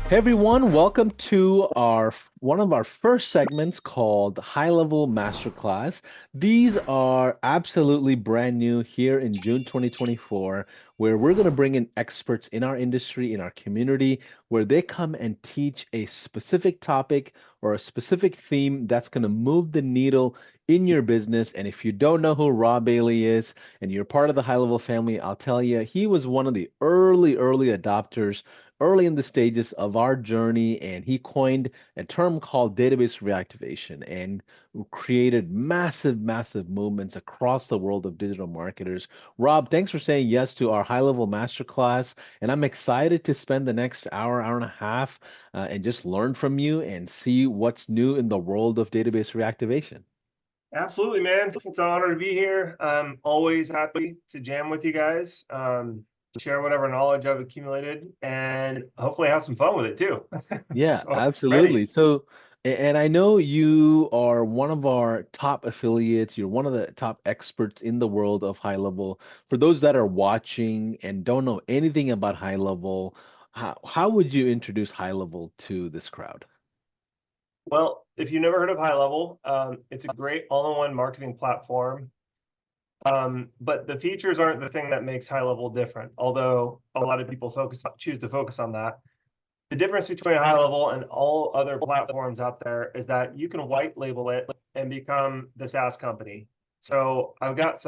Hey everyone, welcome to our one of our first segments called High Level Masterclass. These are absolutely brand new here in June 2024, where we're going to bring in experts in our industry, in our community, where they come and teach a specific topic or a specific theme that's going to move the needle in your business. And if you don't know who Robb Bailey is and you're part of the High Level family, I'll tell you, he was one of the early adopters early in the stages of our journey, and he coined a term called database reactivation and created massive movements across the world of digital marketers. Robb, thanks for saying yes to our high level masterclass, and I'm excited to spend the next hour and a half and just learn from you and see what's new in the world of database reactivation. Absolutely, man. It's an honor to be here. I'm always happy to jam with you guys, share whatever knowledge I've accumulated, and hopefully have some fun with it too. Yeah, So ready. absolutely. So, and I know you are one of our top affiliates. You're one of the top experts in the world of high level. For those that are watching and don't know anything about high level, how would you introduce high level to this crowd? Well, if you've never heard of HighLevel, it's a great all-in-one marketing platform. But the features aren't the thing that makes HighLevel different, although a lot of people choose to focus on that. The difference between HighLevel and all other platforms out there is that you can white label it and become the SaaS company. So I've got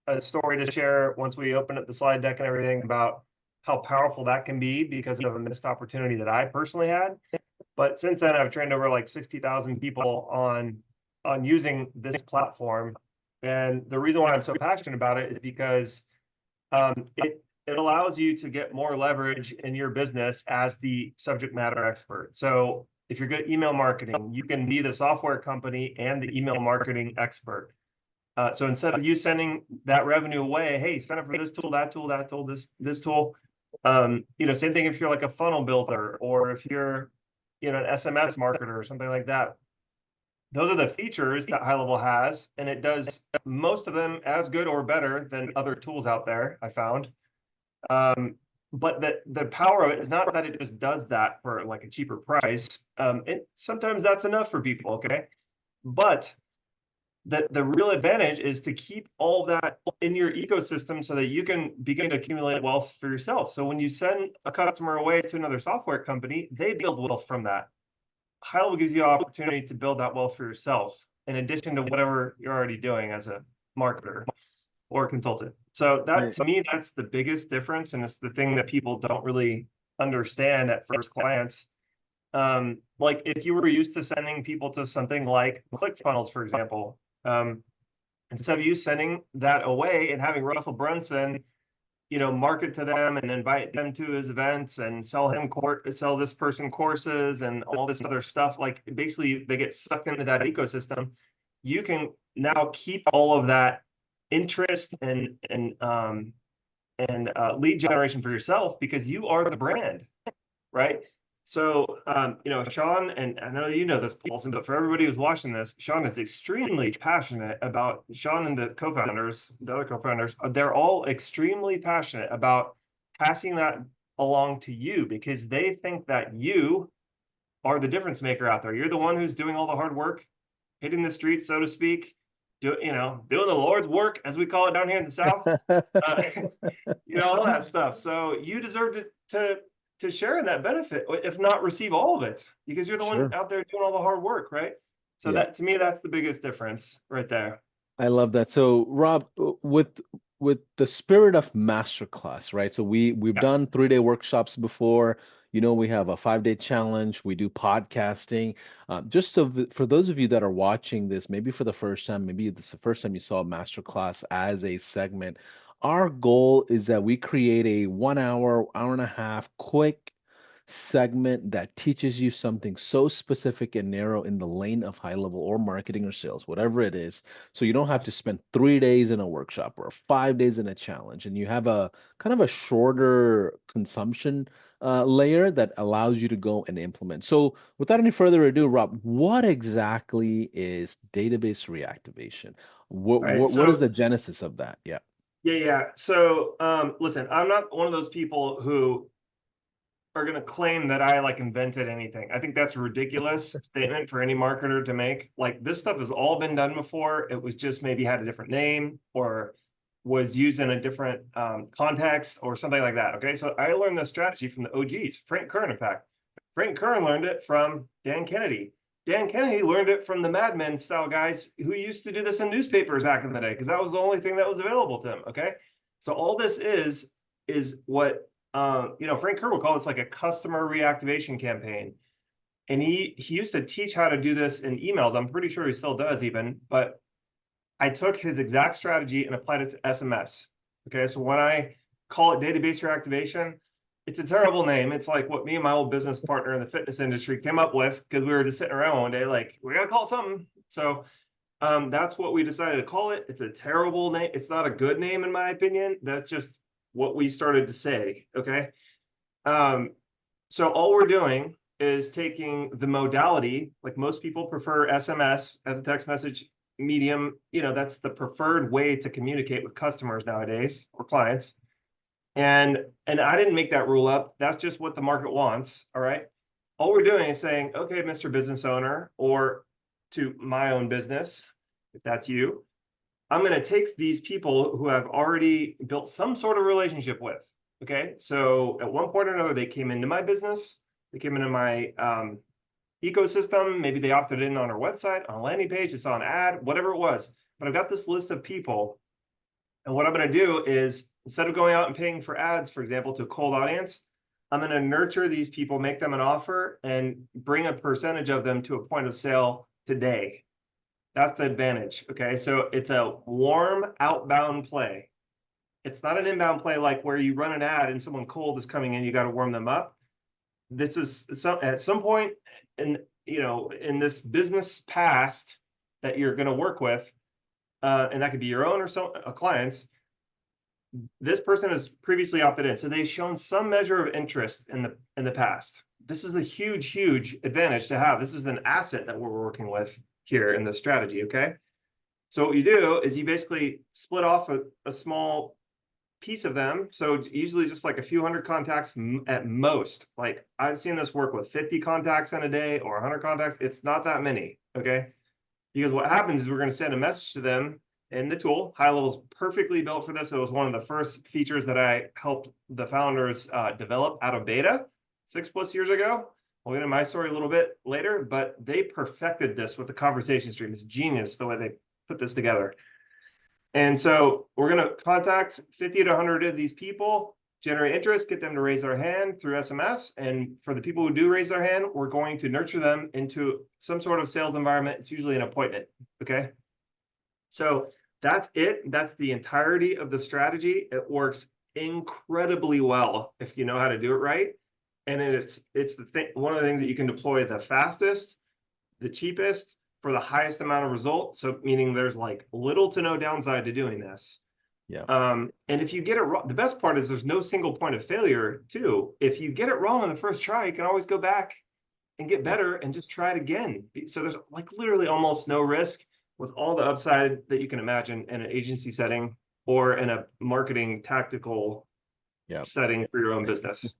a story to share once we open up the slide deck and everything about how powerful that can be because of a missed opportunity that I personally had. But since then, I've trained over like 60,000 people on using this platform. And the reason why I'm so passionate about it is because it allows you to get more leverage in your business as the subject matter expert. So if you're good at email marketing, you can be the software company and the email marketing expert. So instead of you sending that revenue away, hey, sign up for this tool, that tool, that tool, this tool. Same thing if you're like a funnel builder or if you're, an SMS marketer or something like that. Those are the features that HighLevel has, and it does most of them as good or better than other tools out there, I found. But the power of it is not that it just does that for like a cheaper price. Sometimes that's enough for people, okay? But the real advantage is to keep all that in your ecosystem so that you can begin to accumulate wealth for yourself. So when you send a customer away to another software company, they build wealth from that. HighLevel gives you the opportunity to build that wealth for yourself, in addition to whatever you're already doing as a marketer or consultant. So that to me, that's the biggest difference, and it's the thing that people don't really understand at first glance. Like if you were used to sending people to something like ClickFunnels, for example, instead of you sending that away and having Russell Brunson, market to them and invite them to his events and sell this person courses and all this other stuff, like basically they get sucked into that ecosystem. You can now keep all of that interest and lead generation for yourself because you are the brand, right? So, Sean, and I know you know this, Paulson, but for everybody who's watching this, Sean is extremely passionate about, Sean and the other co-founders, they're all extremely passionate about passing that along to you because they think that you are the difference maker out there. You're the one who's doing all the hard work, hitting the streets, so to speak, doing the Lord's work, as we call it down here in the South, uh, all that stuff. So you deserve to share in that benefit, if not receive all of it, because you're the one Sure. out there doing all the hard work, right? So Yeah. that to me, that's the biggest difference right there. I love that. So, Rob, with the spirit of masterclass, right? So we've Yeah. done 3-day workshops before. We have a 5-day challenge. We do podcasting. Just so for those of you that are watching this, maybe for the first time, maybe this is the first time you saw a masterclass as a segment. Our goal is that we create a 1 hour, hour and a half, quick segment that teaches you something so specific and narrow in the lane of high level or marketing or sales, whatever it is. So you don't have to spend 3 days in a workshop or 5 days in a challenge, and you have a kind of a shorter consumption layer that allows you to go and implement. So without any further ado, Rob, what exactly is database reactivation? What All right. what, what is So the genesis of that? Yeah. yeah. So listen, I'm not one of those people who are going to claim that I like invented anything. I think that's a ridiculous statement for any marketer to make. Like this stuff has all been done before. It was just maybe had a different name or was used in a different context or something like that. Okay, so I learned this strategy from the OGs, Frank Kern, in fact. Frank Kern learned it from Dan Kennedy. Dan Kennedy learned it from the Mad Men style guys who used to do this in newspapers back in the day because that was the only thing that was available to him. Okay, so all this is what Frank Kern would call this like a customer reactivation campaign. And he used to teach how to do this in emails. I'm pretty sure he still does even, but I took his exact strategy and applied it to SMS. Okay, so when I call it database reactivation, it's a terrible name. It's like what me and my old business partner in the fitness industry came up with because we were just sitting around one day, like, we gotta call it something. So that's what we decided to call it. It's a terrible name. It's not a good name, in my opinion. That's just what we started to say. Okay. So all we're doing is taking the modality, like most people prefer SMS as a text message medium. That's the preferred way to communicate with customers nowadays or clients. And I didn't make that rule up. That's just what the market wants. All right. All we're doing is saying, okay, Mr. Business Owner, or to my own business, if that's you, I'm going to take these people who have already built some sort of relationship with. Okay. So at one point or another, they came into my business, they came into my ecosystem. Maybe they opted in on our website, on a landing page, they saw an ad, whatever it was. But I've got this list of people. And what I'm going to do is instead of going out and paying for ads, for example, to a cold audience, I'm going to nurture these people, make them an offer, and bring a percentage of them to a point of sale today. That's the advantage. Okay. So it's a warm outbound play. It's not an inbound play like where you run an ad and someone cold is coming in, you got to warm them up. This is at some point in this business past that you're going to work with, and that could be your own or a client's. This person has previously opted in, so they've shown some measure of interest in the past. This is a huge advantage to have. This is an asset that we're working with here in this strategy. Okay, so what you do is you basically split off a small piece of them. So usually just like a few hundred contacts at most. Like I've seen this work with 50 contacts in a day or 100 contacts. It's not that many. Okay, because what happens is we're going to send a message to them in the tool. HighLevel is perfectly built for this. It was one of the first features that I helped the founders develop out of beta 6+ years ago. We'll get into my story a little bit later, but they perfected this with the conversation stream. It's genius the way they put this together. And so we're going to contact 50 to 100 of these people, generate interest, get them to raise their hand through SMS. And for the people who do raise their hand, we're going to nurture them into some sort of sales environment. It's usually an appointment. Okay. So that's it. That's the entirety of the strategy. It works incredibly well if you know how to do it right. And it's the thing, one of the things that you can deploy the fastest, the cheapest, for the highest amount of result. So meaning there's like little to no downside to doing this. Yeah. And if you get it wrong, the best part is there's no single point of failure too. If you get it wrong on the first try, you can always go back and get better and just try it again. So there's like literally almost no risk with all the upside that you can imagine in an agency setting or in a marketing tactical setting for your own business.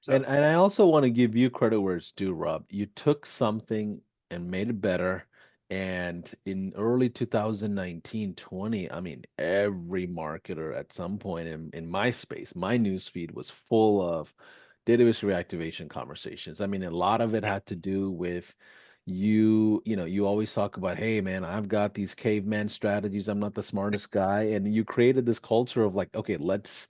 So. And I also want to give you credit where it's due, Rob. You took something and made it better. And in early 2019, 20, I mean, every marketer at some point in my space, my news feed was full of database reactivation conversations. I mean, a lot of it had to do with you always talk about, hey man, I've got these caveman strategies. I'm not the smartest guy. And you created this culture of like, okay, let's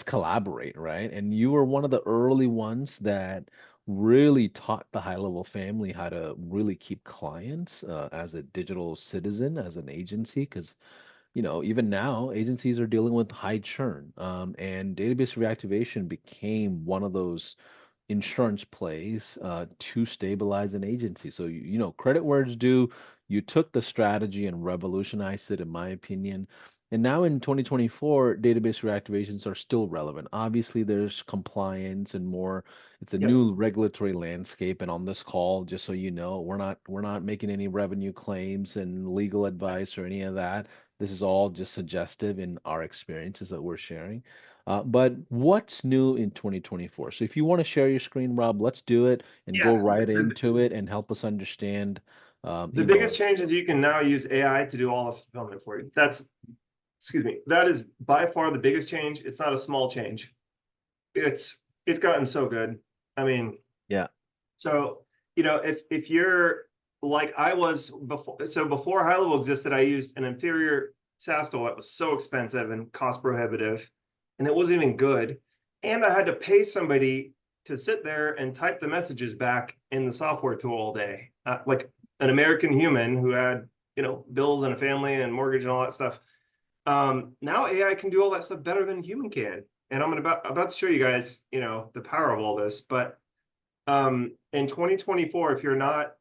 collaborate, right? And you were one of the early ones that really taught the HighLevel family how to really keep clients as a digital citizen, as an agency, because even now agencies are dealing with high churn, and database reactivation became one of those insurance plays to stabilize an agency. So credit where it's due. You took the strategy and revolutionized it, in my opinion. And now in 2024, database reactivations are still relevant. Obviously, there's compliance and more. It's a Yep. new regulatory landscape. And on this call, just so you know, we're not making any revenue claims and legal advice or any of that. This is all just suggestive in our experiences that we're sharing. But what's new in 2024? So if you want to share your screen, Rob, let's do it and go Yeah. right into it and help us understand, The you biggest know, change is you can now use AI to do all the fulfillment for you. That's, excuse me, that is by far the biggest change. It's not a small change. It's gotten so good. I mean, yeah, so if you're like I was before, so before HighLevel existed, I used an inferior SaaS tool that was so expensive and cost prohibitive, and it wasn't even good. And I had to pay somebody to sit there and type the messages back in the software tool all day, like an American human who had bills and a family and mortgage and all that stuff. Now AI can do all that stuff better than a human can, and I'm about to show you guys the power of all this. But in 2024, if you're not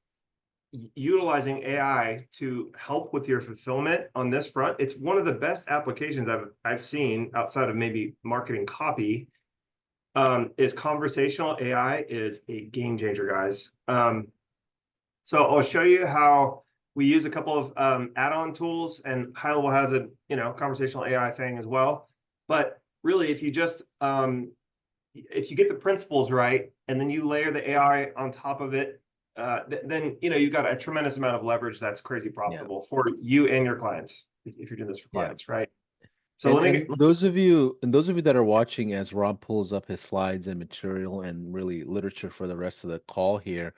utilizing AI to help with your fulfillment on this front, it's one of the best applications I've seen outside of maybe marketing copy. Is conversational AI is a game changer, guys. So I'll show you how we use a couple of add-on tools, and HighLevel has a conversational AI thing as well. But really, if you just if you get the principles right, and then you layer the AI on top of it, then you've got a tremendous amount of leverage that's crazy yeah. profitable for you and your clients if you're doing this for Yeah. clients, right? So And let me get. and those of you that are watching as Rob pulls up his slides and material and really literature for the rest of the call here,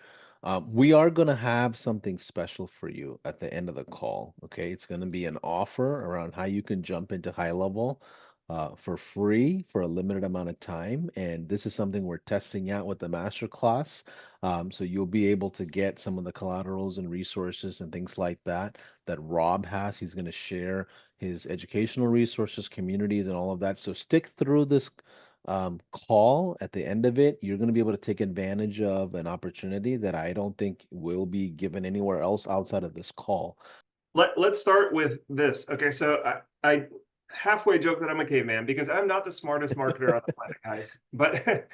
we are going to have something special for you at the end of the call. Okay, it's going to be an offer around how you can jump into high level for free for a limited amount of time, and this is something we're testing out with the masterclass. So you'll be able to get some of the collaterals and resources and things like that that Rob has. He's going to share his educational resources, communities, and all of that. So stick through this call. At the end of it, you're going to be able to take advantage of an opportunity that I don't think will be given anywhere else outside of this call. Let's start with this. Okay, so I halfway joke that I'm a caveman because I'm not the smartest marketer on the planet, guys. But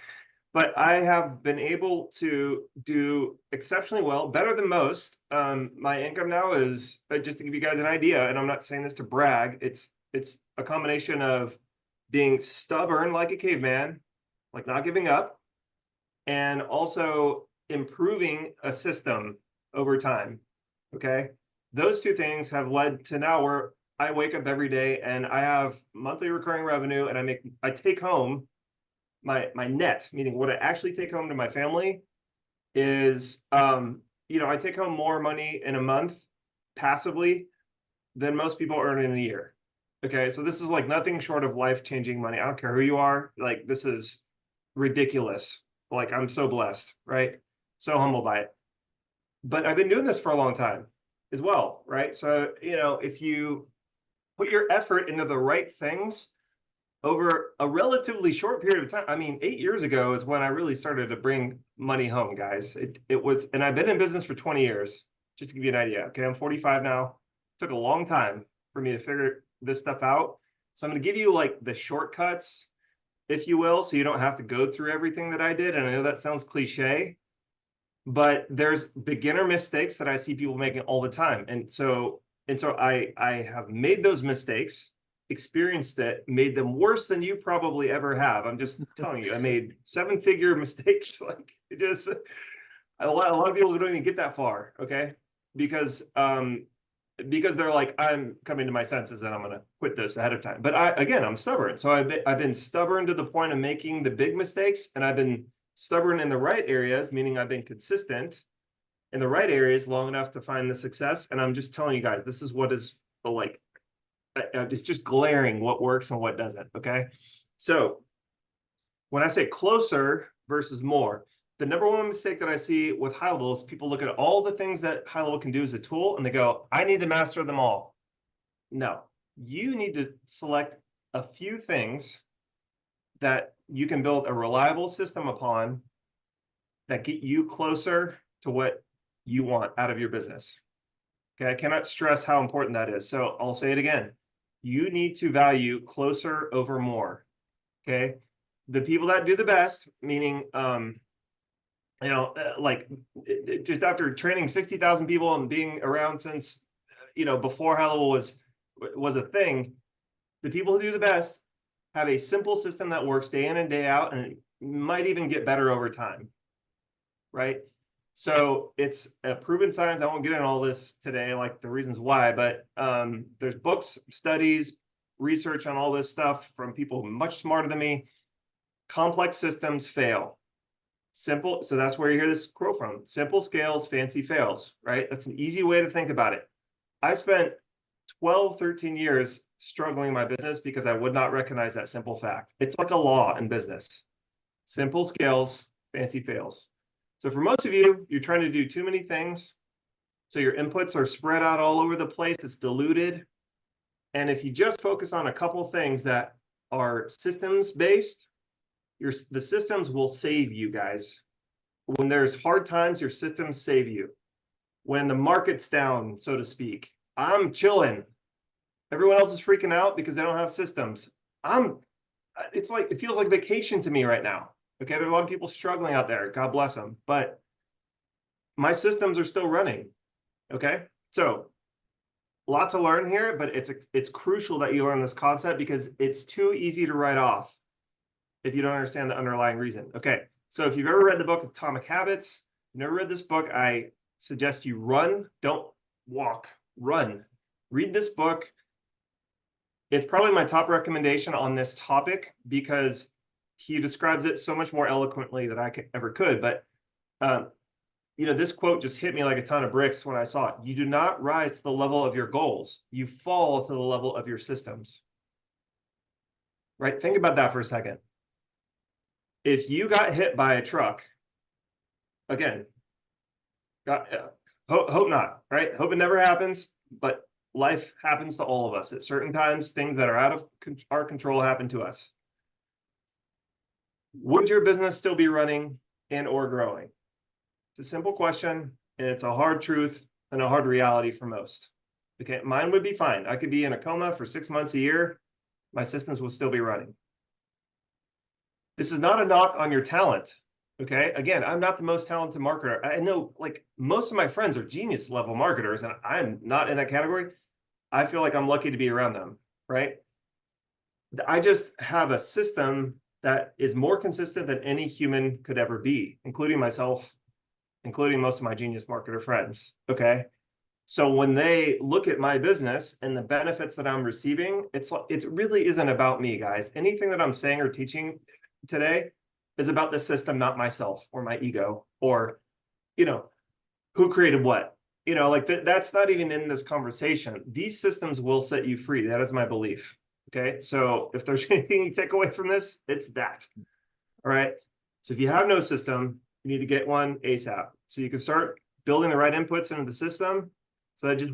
but I have been able to do exceptionally well, better than most. My income now is just to give you guys an idea, and I'm not saying this to brag. It's a combination of being stubborn like a caveman, like not giving up, and also improving a system over time. Okay. Those two things have led to now where I wake up every day and I have monthly recurring revenue, and I take home my net, meaning what I actually take home to my family is I take home more money in a month passively than most people earn in a year. Okay, so this is like nothing short of life-changing money. I don't care who you are. Like, this is ridiculous. Like, I'm so blessed, right? So humbled by it. But I've been doing this for a long time as well, right? So, if you put your effort into the right things over a relatively short period of time. I mean, 8 years ago is when I really started to bring money home, guys. It was, and I've been in business for 20 years, just to give you an idea. Okay, I'm 45 now. It took a long time for me to figure this stuff out. So I'm going to give you like the shortcuts, if you will, so you don't have to go through everything that I did. And I know that sounds cliche, but there's beginner mistakes that I see people making all the time. And so I have made those mistakes, experienced it, made them worse than you probably ever have. I'm just telling you, I made seven-figure mistakes. Like, it just a lot of people don't even get that far, okay? Because they're like, I'm coming to my senses and I'm gonna quit this ahead of time. But I'm stubborn. So I've been stubborn to the point of making the big mistakes, and I've been stubborn in the right areas, meaning I've been consistent in the right areas long enough to find the success. And I'm just telling you guys, this is what is like, it's just glaring what works and what doesn't. Okay. So when I say closer versus more, the number one mistake that I see with HighLevel is people look at all the things that HighLevel can do as a tool and they go, I need to master them all. No, you need to select a few things that you can build a reliable system upon that get you closer to what you want out of your business. Okay, I cannot stress how important that is. So I'll say it again. You need to value closer over more. Okay, the people that do the best, meaning like just after training 60,000 people and being around since before HighLevel was was a thing, the people who do the best have a simple system that works day in and day out, and it might even get better over time, right? So it's a proven science. I won't get into all this today, like the reasons why, but there's books, studies, research on all this stuff from people much smarter than me. Complex systems fail. Simple, so that's where you hear this quote from. Simple scales, fancy fails, right? That's an easy way to think about it. I spent 12, 13 years struggling in my business because I would not recognize that simple fact. It's like a law in business. Simple scales, fancy fails. So for most of you, you're trying to do too many things. So your inputs are spread out all over the place. It's diluted. And if you just focus on a couple things that are systems based, the systems will save you guys. When there's hard times, your systems save you. When the market's down, so to speak, I'm chilling. Everyone else is freaking out because they don't have systems. It's like, it feels like vacation to me right now. Okay, there are a lot of people struggling out there. God bless them. But my systems are still running. Okay, so a lot to learn here, but it's crucial that you learn this concept because it's too easy to write off if you don't understand the underlying reason. Okay, so if you've ever read the book Atomic Habits, you've never read this book, I suggest you run, don't walk, run. Read this book. It's probably my top recommendation on this topic because he describes it so much more eloquently than I ever could. But you know, this quote just hit me like a ton of bricks when I saw it. You do not rise to the level of your goals. You fall to the level of your systems. Right? Think about that for a second. If you got hit by a truck, again, hope not, right? Hope it never happens, but life happens to all of us. At certain times, things that are out of our control happen to us. Would your business still be running and or growing? It's a simple question, and it's a hard truth and a hard reality for most. Okay, mine would be fine. I could be in a coma for 6 months, a year. My systems will still be running. This is not a knock on your talent. Okay, again, I'm not the most talented marketer. I know like most of my friends are genius level marketers, and I'm not in that category. I feel like I'm lucky to be around them, right? I just have a system that is more consistent than any human could ever be, including myself, including most of my genius marketer friends. Okay. So when they look at my business and the benefits that I'm receiving, it really isn't about me, guys. Anything that I'm saying or teaching today is about the system, not myself or my ego or, you know, who created what. You know, like that's not even in this conversation. These systems will set you free. That is my belief. Okay. So if there's anything you take away from this, it's that. All right. So if you have no system, you need to get one ASAP. So you can start building the right inputs into the system so that it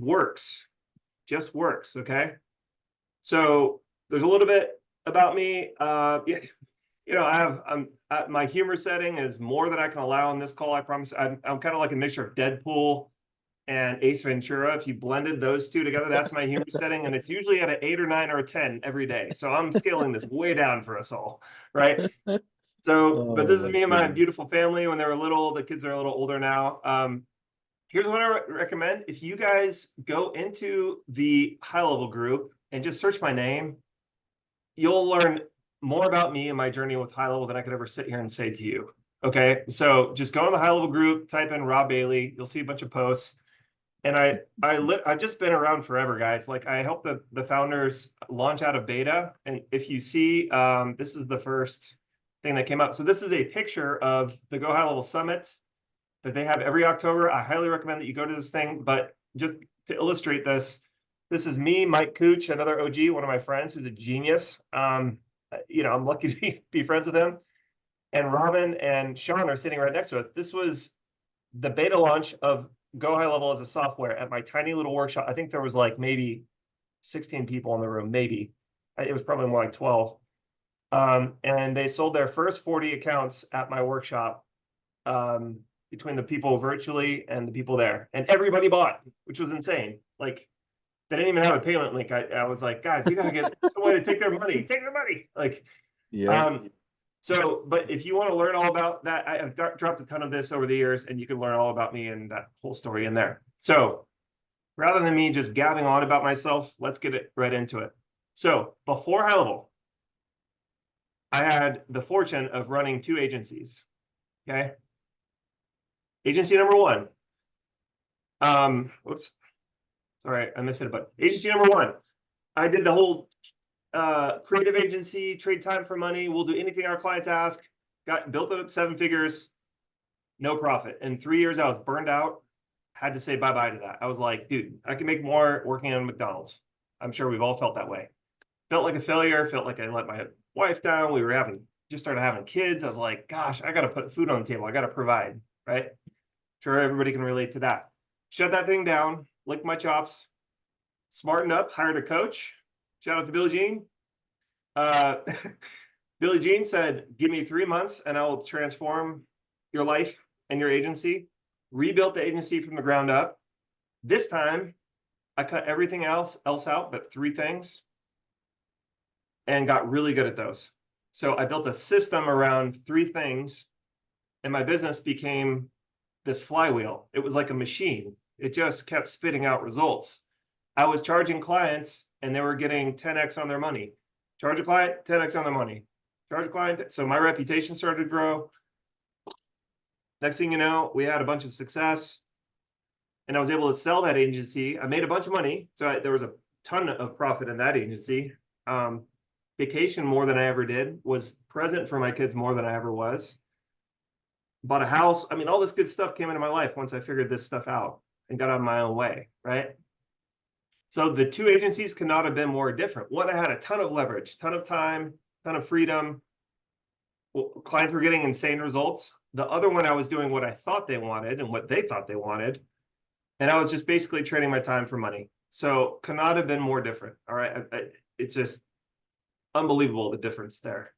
just works. Okay. So there's a little bit about me. You know, my humor setting is more than I can allow on this call. I promise. I'm kind of like a mixture of Deadpool and Ace Ventura. If you blended those two together, that's my humor setting. And it's usually at an 8 or 9 or a 10 every day. So I'm scaling this way down for us all, right? So, but Oh this is my me and my goodness. beautiful family when they were little. The kids are a little older now. Here's what I recommend. If you guys go into the HighLevel group and just search my name, you'll learn more about me and my journey with HighLevel than I could ever sit here and say to you. Okay, so just go in the HighLevel group, type in Robb Bailey. You'll see a bunch of posts. And I've just been around forever, guys. Like I helped the founders launch out of beta. And if you see, this is the first thing that came up. So this is a picture of the Go High Level Summit that they have every October. I highly recommend that you go to this thing. But just to illustrate this, this is me, Mike Cooch, another OG, one of my friends who's a genius. You know, I'm lucky to be friends with him. And Robin and Sean are sitting right next to us. This was the beta launch of Go High Level as a software at my tiny little workshop. I think there was like maybe 16 people in the room, maybe. It was probably more like 12. And they sold their first 40 accounts at my workshop between the people virtually and the people there. And everybody bought, which was insane. Like, they didn't even have a payment link. I was like, guys, you got to get someone to take their money. Take their money. Like, Yep. So, but if you want to learn all about that, I've dropped a ton of this over the years, and you can learn all about me and that whole story in there. So rather than me just gabbing on about myself, let's get it right into it. So before HighLevel, I had the fortune of running 2 agencies. Okay. Agency number 1. Oops. Sorry, I missed it. But agency number 1, I did the whole creative agency, trade time for money. We'll do anything our clients ask. Built it up 7 figures, no profit. In 3 years, I was burned out. Had to say bye-bye to that. I was like, dude, I can make more working on McDonald's. I'm sure we've all felt that way. Felt like a failure. Felt like I let my wife down. We were just started having kids. I was like, gosh, I got to put food on the table. I got to provide, right? Sure, everybody can relate to that. Shut that thing down, licked my chops, smartened up, hired a coach. Shout out to Billie Jean. Billie Jean said, give me 3 months and I will transform your life and your agency. Rebuilt the agency from the ground up. This time, I cut everything else out but 3 things and got really good at those. So I built a system around 3 things and my business became this flywheel. It was like a machine. It just kept spitting out results. I was charging clients and they were getting 10x on their money. Charge a client, 10x on their money. Charge a client. So my reputation started to grow. Next thing you know, we had a bunch of success and I was able to sell that agency. I made a bunch of money. So there was a ton of profit in that agency. Vacation more than I ever did, was present for my kids more than I ever was. Bought a house. I mean, all this good stuff came into my life once I figured this stuff out and got on my own way, right? So the 2 agencies could not have been more different. One, I had a ton of leverage, ton of time, ton of freedom. Clients were getting insane results. The other one, I was doing what I thought they wanted and what they thought they wanted. And I was just basically trading my time for money. So could not have been more different. All right. It's just unbelievable, the difference there.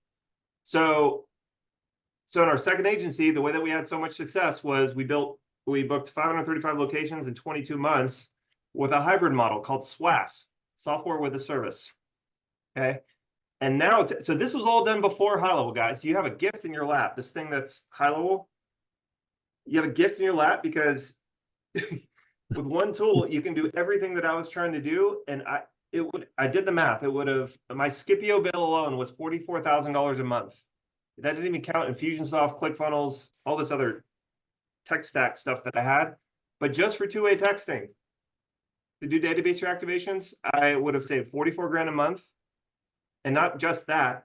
So in our second agency, the way that we had so much success was we booked 535 locations in 22 months with a hybrid model called SWAS, software with a service. Okay. And now, so this was all done before HighLevel, guys. You have a gift in your lap. This thing that's HighLevel, you have a gift in your lap because with one tool, you can do everything that I was trying to do. And I did the math. It would have, my Scipio bill alone was $44,000 a month. That didn't even count Infusionsoft, ClickFunnels, all this other tech stack stuff that I had. But just for 2-way texting, to do database reactivations, I would have saved 44 grand a month. And not just that,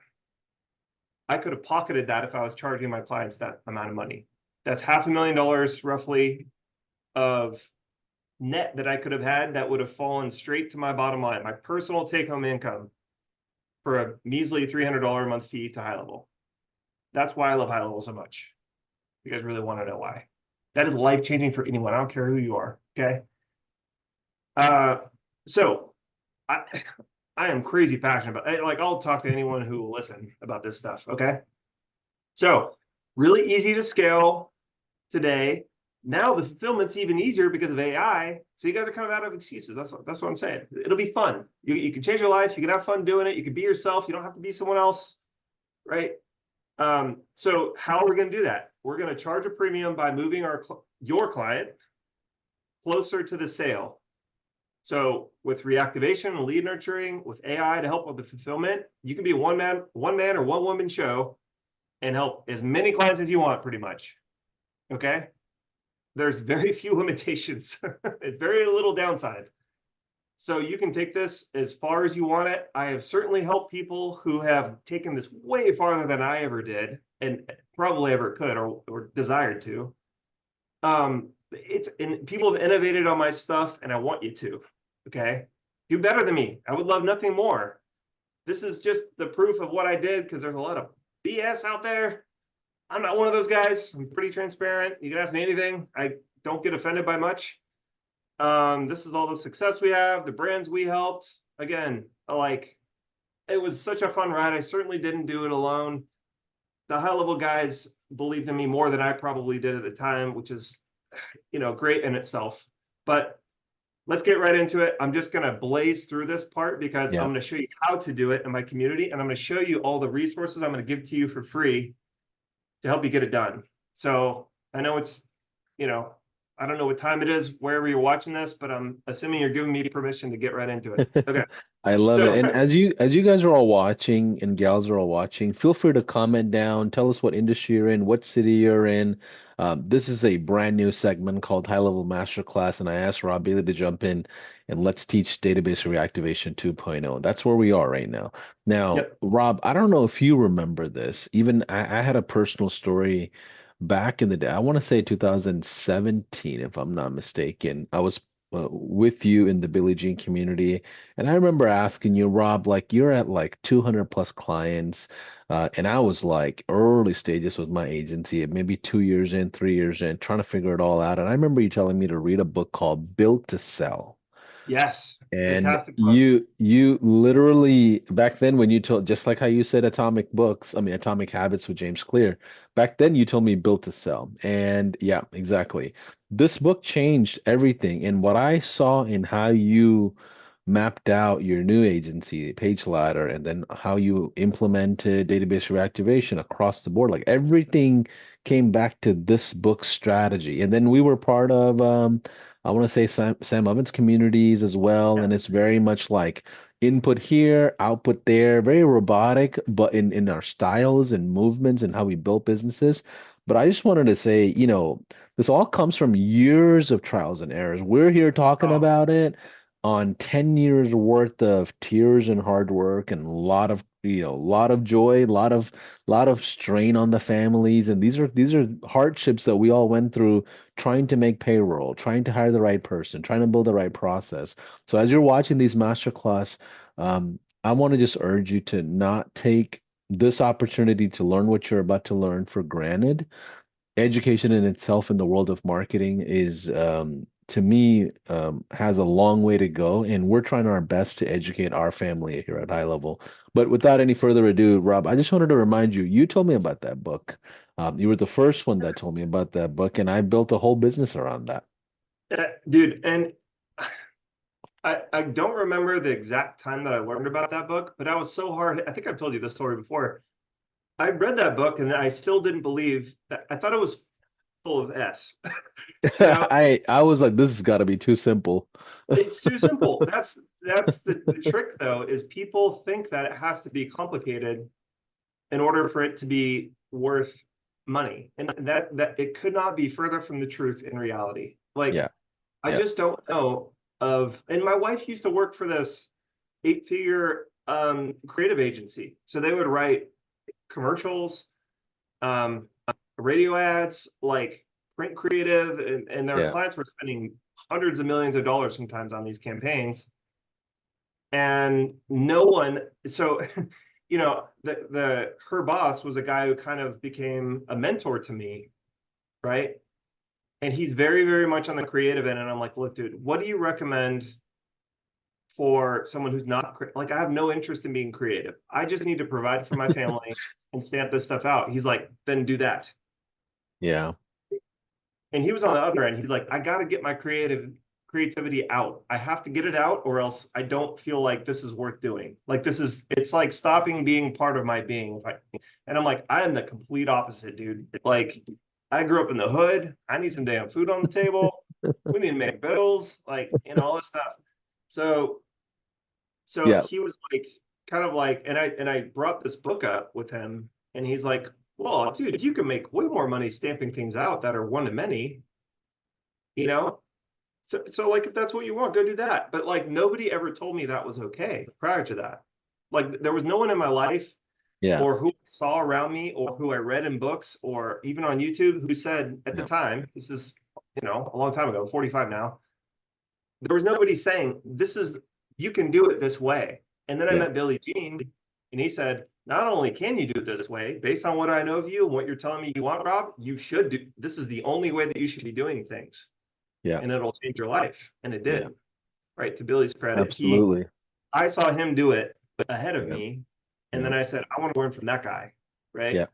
I could have pocketed that if I was charging my clients that amount of money. That's $500,000 roughly of net that I could have had that would have fallen straight to my bottom line, my personal take-home income for a measly $300 a month fee to HighLevel. That's why I love HighLevel so much. You guys really want to know why. That is life-changing for anyone. I don't care who you are, okay? So I am crazy passionate about it. Like, I'll talk to anyone who will listen about this stuff, okay? So really easy to scale today. Now the fulfillment's even easier because of AI. So you guys are kind of out of excuses. That's what I'm saying. It'll be fun. You can change your life. You can have fun doing it. You can be yourself. You don't have to be someone else, right? So how are we going to do that? We're going to charge a premium by moving your client closer to the sale. So with reactivation and lead nurturing, with AI to help with the fulfillment, you can be a one man or one woman show and help as many clients as you want, pretty much. Okay. There's very few limitations, very little downside. So you can take this as far as you want it. I have certainly helped people who have taken this way farther than I ever did and probably ever could or desired to. And people have innovated on my stuff and I want you to, okay? Do better than me. I would love nothing more. This is just the proof of what I did because there's a lot of BS out there. I'm not one of those guys. I'm pretty transparent. You can ask me anything. I don't get offended by much. This is all the success we have, the brands we helped. Again, like, it was such a fun ride. I certainly didn't do it alone. The HighLevel guys believed in me more than I probably did at the time, which is, great in itself. But let's get right into it. I'm just going to blaze through this part because I'm going to show you how to do it in my community. And I'm going to show you all the resources I'm going to give to you for free to help you get it done. So I know it's, I don't know what time it is, wherever you're watching this, but I'm assuming you're giving me permission to get right into it. Okay. I love it. So And as you guys are all watching and gals are all watching, feel free to comment down. Tell us what industry you're in, what city you're in. This is a brand new segment called High Level Masterclass, and I asked Rob Bailey to jump in and let's teach Database Reactivation 2.0. That's where we are right now. Now, yep. Rob, I don't know if you remember this. Even I had a personal story back in the day. I want to say 2017, if I'm not mistaken. I was with you in the Billie Jean community. And I remember asking you, Rob, like you're at like 200 plus clients, and I was like early stages with my agency, maybe 2 years in, 3 years in, trying to figure it all out. And I remember you telling me to read a book called Built to Sell. Yes. And Fantastic book. you literally back then when you told just like how you said Atomic Books, I mean Atomic Habits with James Clear, back then you told me Built to Sell. And yeah, exactly. This book changed everything. And what I saw in how you mapped out your new agency, Page Ladder, and then how you implemented database reactivation across the board, like everything came back to this book strategy. And then we were part of I want to say Sam Ovens communities as well. Yeah. And it's very much like input here, output there, very robotic, but in our styles and movements and how we built businesses. But I just wanted to say, this all comes from years of trials and errors. We're here talking Oh, about it on 10 years worth of tears and hard work and a lot of, lot of joy, lot of strain on the families. And these are hardships that we all went through trying to make payroll, trying to hire the right person, trying to build the right process. So as you're watching these masterclass, I want to just urge you to not take this opportunity to learn what you're about to learn for granted. Education in itself in the world of marketing is, to me, has a long way to go, and we're trying our best to educate our family here at High Level. But without any further ado, Rob, I just wanted to remind you, you told me about that book. You were the first one that told me about that book, and I built a whole business around that. dude. And I don't remember the exact time that I learned about that book, but I was so hard. I think I've told you this story before. I read that book and I still didn't believe that. I thought it was full of S. You know, I was like, this has got to be too simple. it's too simple. That's the trick though, is people think that it has to be complicated in order for it to be worth money. And that it could not be further from the truth in reality. Like Yeah, I yeah, just don't know of, and my wife used to work for this 8-figure creative agency. So they would write commercials, um, radio ads, like print creative, and their yeah, clients were spending hundreds of millions of dollars sometimes on these campaigns. And no one, so the her boss was a guy who kind of became a mentor to me, right? And he's very, very much on the creative end. And I'm like, look, dude, what do you recommend for someone who's not like, I have no interest in being creative. I just need to provide for my family and stamp this stuff out. He's like, then do that. yeah, And he was on the other end. He's like, I got to get my creativity out. I have to get it out, or else I don't feel like this is worth doing. Like it's like stopping being part of my being. And I'm like, I am the complete opposite, dude. Like I grew up in the hood. I need some damn food on the table. We need to make bills, like, all this stuff. So yeah, he was like, kind of like, and I brought this book up with him, and he's like, well, dude, you can make way more money stamping things out that are one to many, you know? So like, if that's what you want, go do that. But like, nobody ever told me that was okay prior to that. Like, there was no one in my life yeah, or who I saw around me or who I read in books or even on YouTube who said at the yeah, time, this is, a long time ago, 45 now, there was nobody saying, you can do it this way. And then I yeah, met Billy Jean, and he said, not only can you do it this way, based on what I know of you and what you're telling me you want, Rob, you should do, this is the only way that you should be doing things, yeah, and it'll change your life. And it yeah, did, right? To Billy's credit, absolutely. I saw him do it ahead of Yeah, me. And yeah, then I said, I want to learn from that guy. Right. yeah,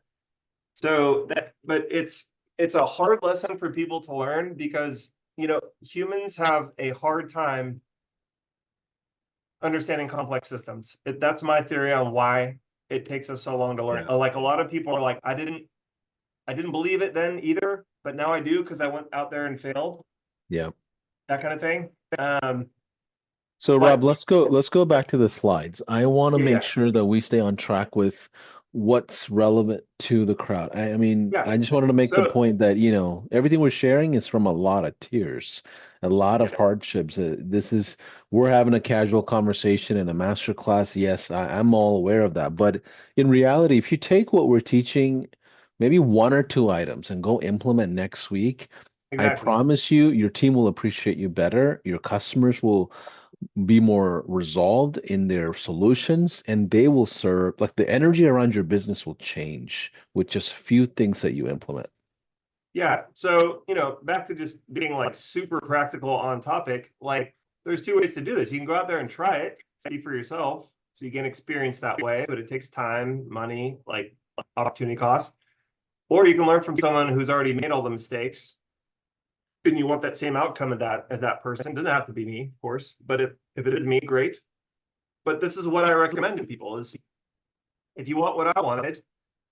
But it's a hard lesson for people to learn because, humans have a hard time understanding complex systems. That's my theory on why it takes us so long to learn. yeah, Like a lot of people are like, I didn't believe it then either, but now I do because I went out there and failed. Yeah. that kind of thing. Um, So Rob, but let's go back to the slides. I want to yeah, make yeah, sure that we stay on track with what's relevant to the crowd. I mean, yeah. I just wanted to make the So point that, everything we're sharing is from a lot of tears, a lot of yes, hardships. We're having a casual conversation in a master class. Yes, I'm all aware of that. But in reality, if you take what we're teaching, maybe one or two items and go implement next week, I exactly. promise you, your team will appreciate you better. Your customers will be more resolved in their solutions, and they will serve, like, the energy around your business will change with just few things that you implement. Yeah. So, back to just being like super practical on topic, like there's two ways to do this. You can go out there and try it, see for yourself. So you gain experience that way, but it takes time, money, like opportunity cost. Or you can learn from someone who's already made all the mistakes. And you want that same outcome of that as that person. It doesn't have to be me, of course, but if it is me, great. But this is what I recommend to people is if you want what I wanted,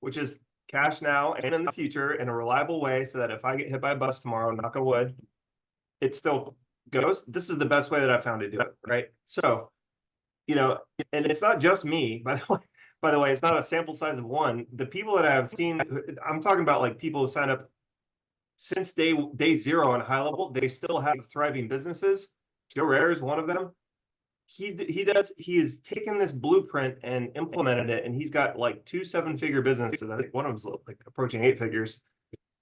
which is cash now and in the future in a reliable way so that if I get hit by a bus tomorrow, knock on wood, it still goes. This is the best way that I found to do it, right? So, you know, and it's not just me, by the way. By the way, it's not a sample size of one. The people that I have seen, I'm talking about like people who sign up since day zero on HighLevel, they still have thriving businesses. Joe Rare is one of them. He has taken this blueprint and implemented it, and he's got like two seven-figure businesses. I think one of them's like approaching eight figures.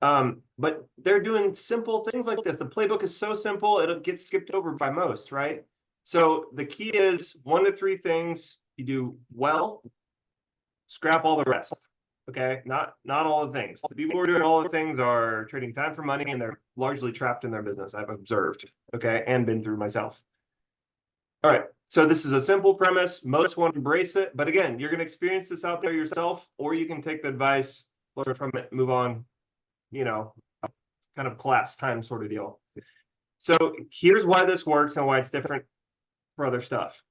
But they're doing simple things like this. The playbook is so simple, it'll get skipped over by most, right? So the key is one to three things you do well, scrap all the rest. Okay, not all the things. The people who are doing all the things are trading time for money, and they're largely trapped in their business. I've observed, okay, and been through myself. All right, so this is a simple premise. Most won't embrace it, but again, you're going to experience this out there yourself, or you can take the advice, learn from it, move on. You know, kind of collapse time sort of deal. So here's why this works and why it's different for other stuff,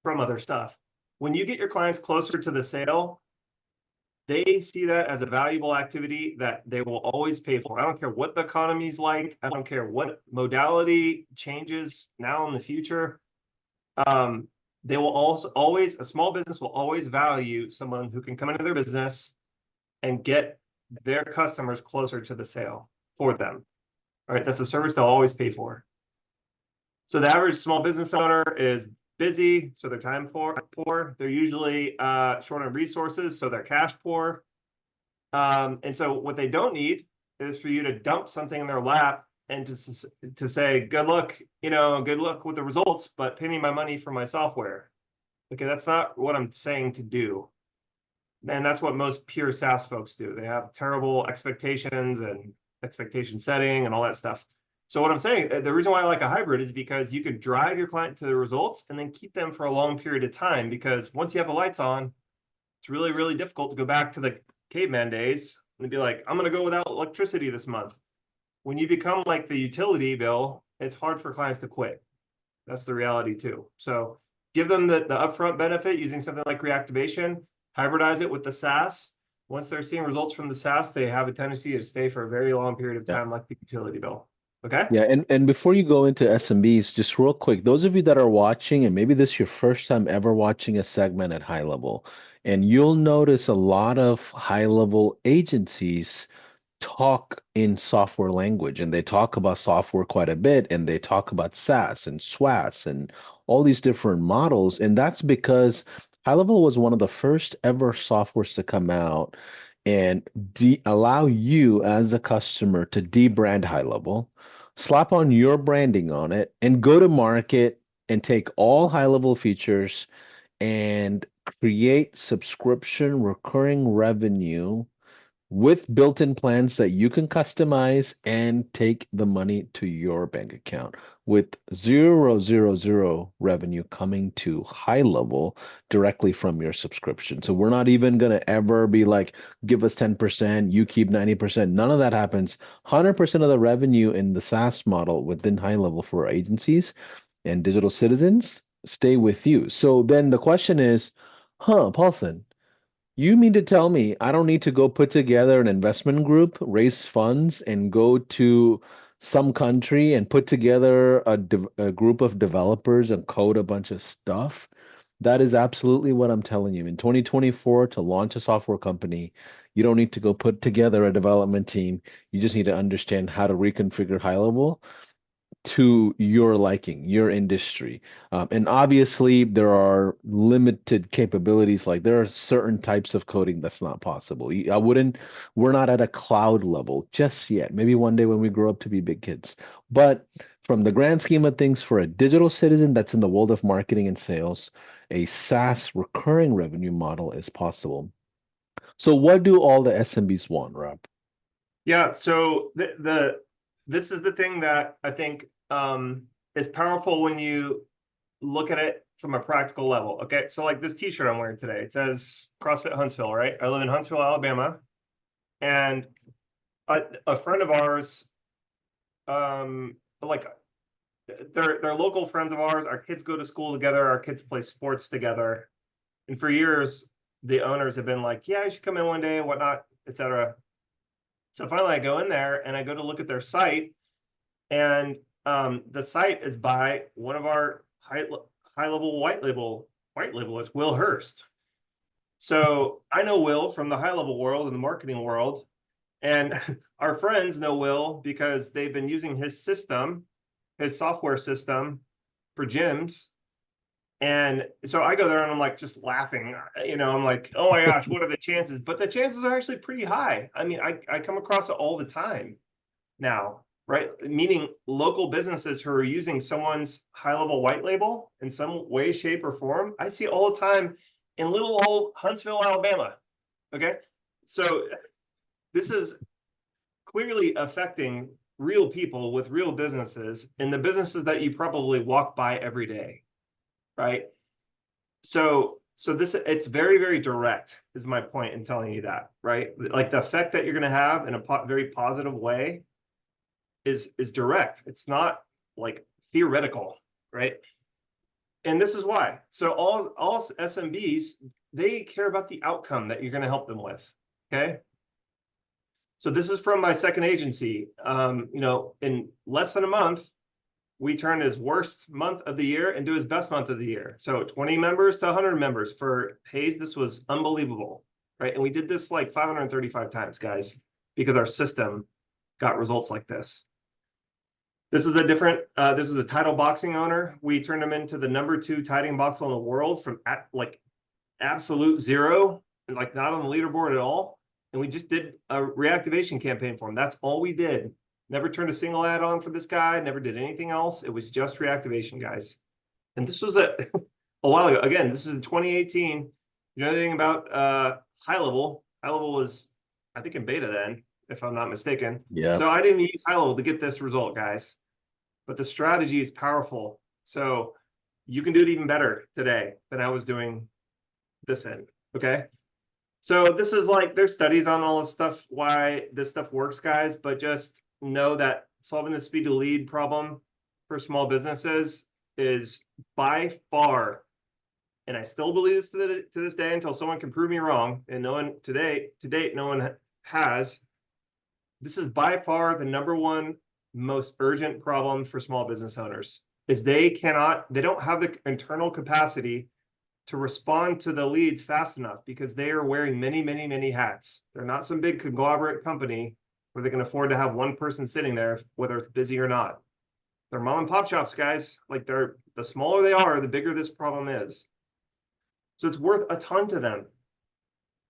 from other stuff. When you get your clients closer to the sale, they see that as a valuable activity that they will always pay for. I don't care what the economy's like. I don't care what modality changes now in the future. They will also always, a small business will always value someone who can come into their business and get their customers closer to the sale for them. All right, that's a service they'll always pay for. So the average small business owner is busy, so they're time poor. They're usually short on resources, so they're cash poor. And so what they don't need is for you to dump something in their lap and to say, good luck, good luck with the results, but pay me my money for my software. Okay, that's not what I'm saying to do. And that's what most pure SaaS folks do. They have terrible expectations and expectation setting and all that stuff. So what I'm saying, the reason why I like a hybrid is because you can drive your client to the results and then keep them for a long period of time. Because once you have the lights on, it's really, really difficult to go back to the caveman days and be like, I'm going to go without electricity this month. When you become like the utility bill, it's hard for clients to quit. That's the reality too. So give them the upfront benefit using something like reactivation, hybridize it with the SaaS. Once they're seeing results from the SaaS, they have a tendency to stay for a very long period of Yeah. time, like the utility bill. Okay. Yeah, and before you go into SMBs, just real quick, those of you that are watching, and maybe this is your first time ever watching a segment at high level, and you'll notice a lot of high level agencies talk in software language, and they talk about software quite a bit, and they talk about SaaS and SWAS and all these different models. And that's because high level was one of the first ever softwares to come out and allow you as a customer to debrand high level, slap on your branding on it, and go to market and take all high level features and create subscription recurring revenue with built-in plans that you can customize and take the money to your bank account with zero revenue coming to high level directly from your subscription. So we're not even going to ever be like, give us 10%, you keep 90%. None of that happens. 100% of the revenue in the SaaS model within high level for agencies and digital citizens stay with you. So then the question is, Paulson, you mean to tell me I don't need to go put together an investment group, raise funds, and go to some country and put together a group of developers and code a bunch of stuff. That is absolutely what I'm telling you. In 2024, to launch a software company, you don't need to go put together a development team. You just need to understand how to reconfigure high level to your liking, your industry. And obviously, there are limited capabilities. Like there are certain types of coding that's not possible. I wouldn't, we're not at a cloud level just yet. Maybe one day when we grow up to be big kids. But from the grand scheme of things, for a digital citizen that's in the world of marketing and sales, a SaaS recurring revenue model is possible. So, what do all the SMBs want, Rob? Yeah, so this is the thing that I think is powerful when you look at it from a practical level. Okay, so like this T-shirt I'm wearing today, it says CrossFit Huntsville, right? I live in Huntsville, Alabama, and a friend of ours, like they're local friends of ours. Our kids go to school together. Our kids play sports together, and for years the owners have been like, "Yeah, you should come in one day and whatnot, etc." So finally, I go in there and I go to look at their site, and the site is by one of our high level white labelers, Will Hurst. So I know Will from the high level world and the marketing world, and our friends know Will because they've been using his system, his software system for gyms. And so I go there and I'm like just laughing, I'm like, oh my gosh, what are the chances? But the chances are actually pretty high. I mean, I come across it all the time now, right? Meaning local businesses who are using someone's high level white label in some way, shape, or form. I see all the time in little old Huntsville, Alabama. Okay. So this is clearly affecting real people with real businesses and the businesses that you probably walk by every day, right? So this, it's very, very direct is my point in telling you that, right? Like the effect that you're going to have in a very positive way is direct. It's not like theoretical, right? And this is why. So all SMBs, they care about the outcome that you're going to help them with. Okay. So this is from my second agency. In less than a month, we turned his worst month of the year into his best month of the year. So 20 members to 100 members for Hayes. This was unbelievable, right? And we did this like 535 times, guys, because our system got results like this. This is a different, this is a title boxing owner. We turned him into the #2 titling boxer in the world from like absolute zero, and like not on the leaderboard at all. And we just did a reactivation campaign for him. That's all we did. Never turned a single ad on for this guy, never did anything else. It was just reactivation, guys. And this was a while ago. Again, this is in 2018. You know anything about high level? High level was, I think, in beta then, if I'm not mistaken. Yeah. So I didn't use high level to get this result, guys. But the strategy is powerful. So you can do it even better today than I was doing this end. Okay. So this is like, there's studies on all this stuff, why this stuff works, guys, but just know that solving the speed to lead problem for small businesses is by far, and I still believe this to this day until someone can prove me wrong, and no one to date, no one has. This is by far the #1 most urgent problem for small business owners is they don't have the internal capacity to respond to the leads fast enough because they are wearing many, many, many hats. They're not some big conglomerate company where they can afford to have one person sitting there, whether it's busy or not. They're mom and pop shops, guys. Like the smaller they are, the bigger this problem is. So it's worth a ton to them,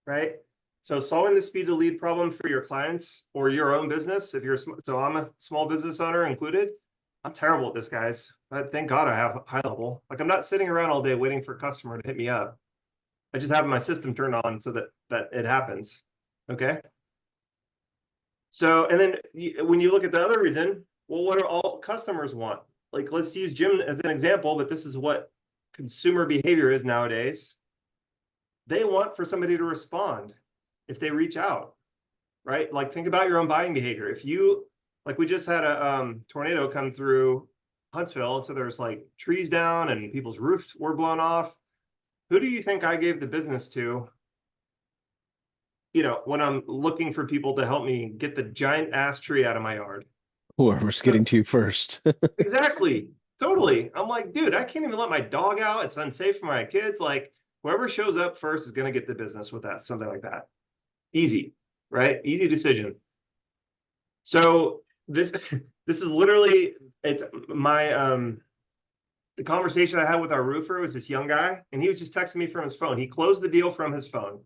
right? So solving the speed to lead problem for your clients or your own business, so I'm a small business owner included. I'm terrible at this, guys. Thank God I have high level. Like I'm not sitting around all day waiting for a customer to hit me up. I just have my system turned on so that it happens. Okay. So, and then when you look at the other reason, well, what do all customers want? Like, let's use Jim as an example, but this is what consumer behavior is nowadays. They want for somebody to respond if they reach out, right? Like, think about your own buying behavior. If you, like, we just had a tornado come through Huntsville, so there's like trees down and people's roofs were blown off. Who do you think I gave the business to, when I'm looking for people to help me get the giant ass tree out of my yard? Whoever's So getting to you first. exactly, totally. I'm like, dude, I can't even let my dog out. It's unsafe for my kids. Like, whoever shows up first is going to get the business with that, something like that. Easy, right? Easy decision. So this this is literally the conversation I had with our roofer was this young guy, and he was just texting me from his phone. He closed the deal from his phone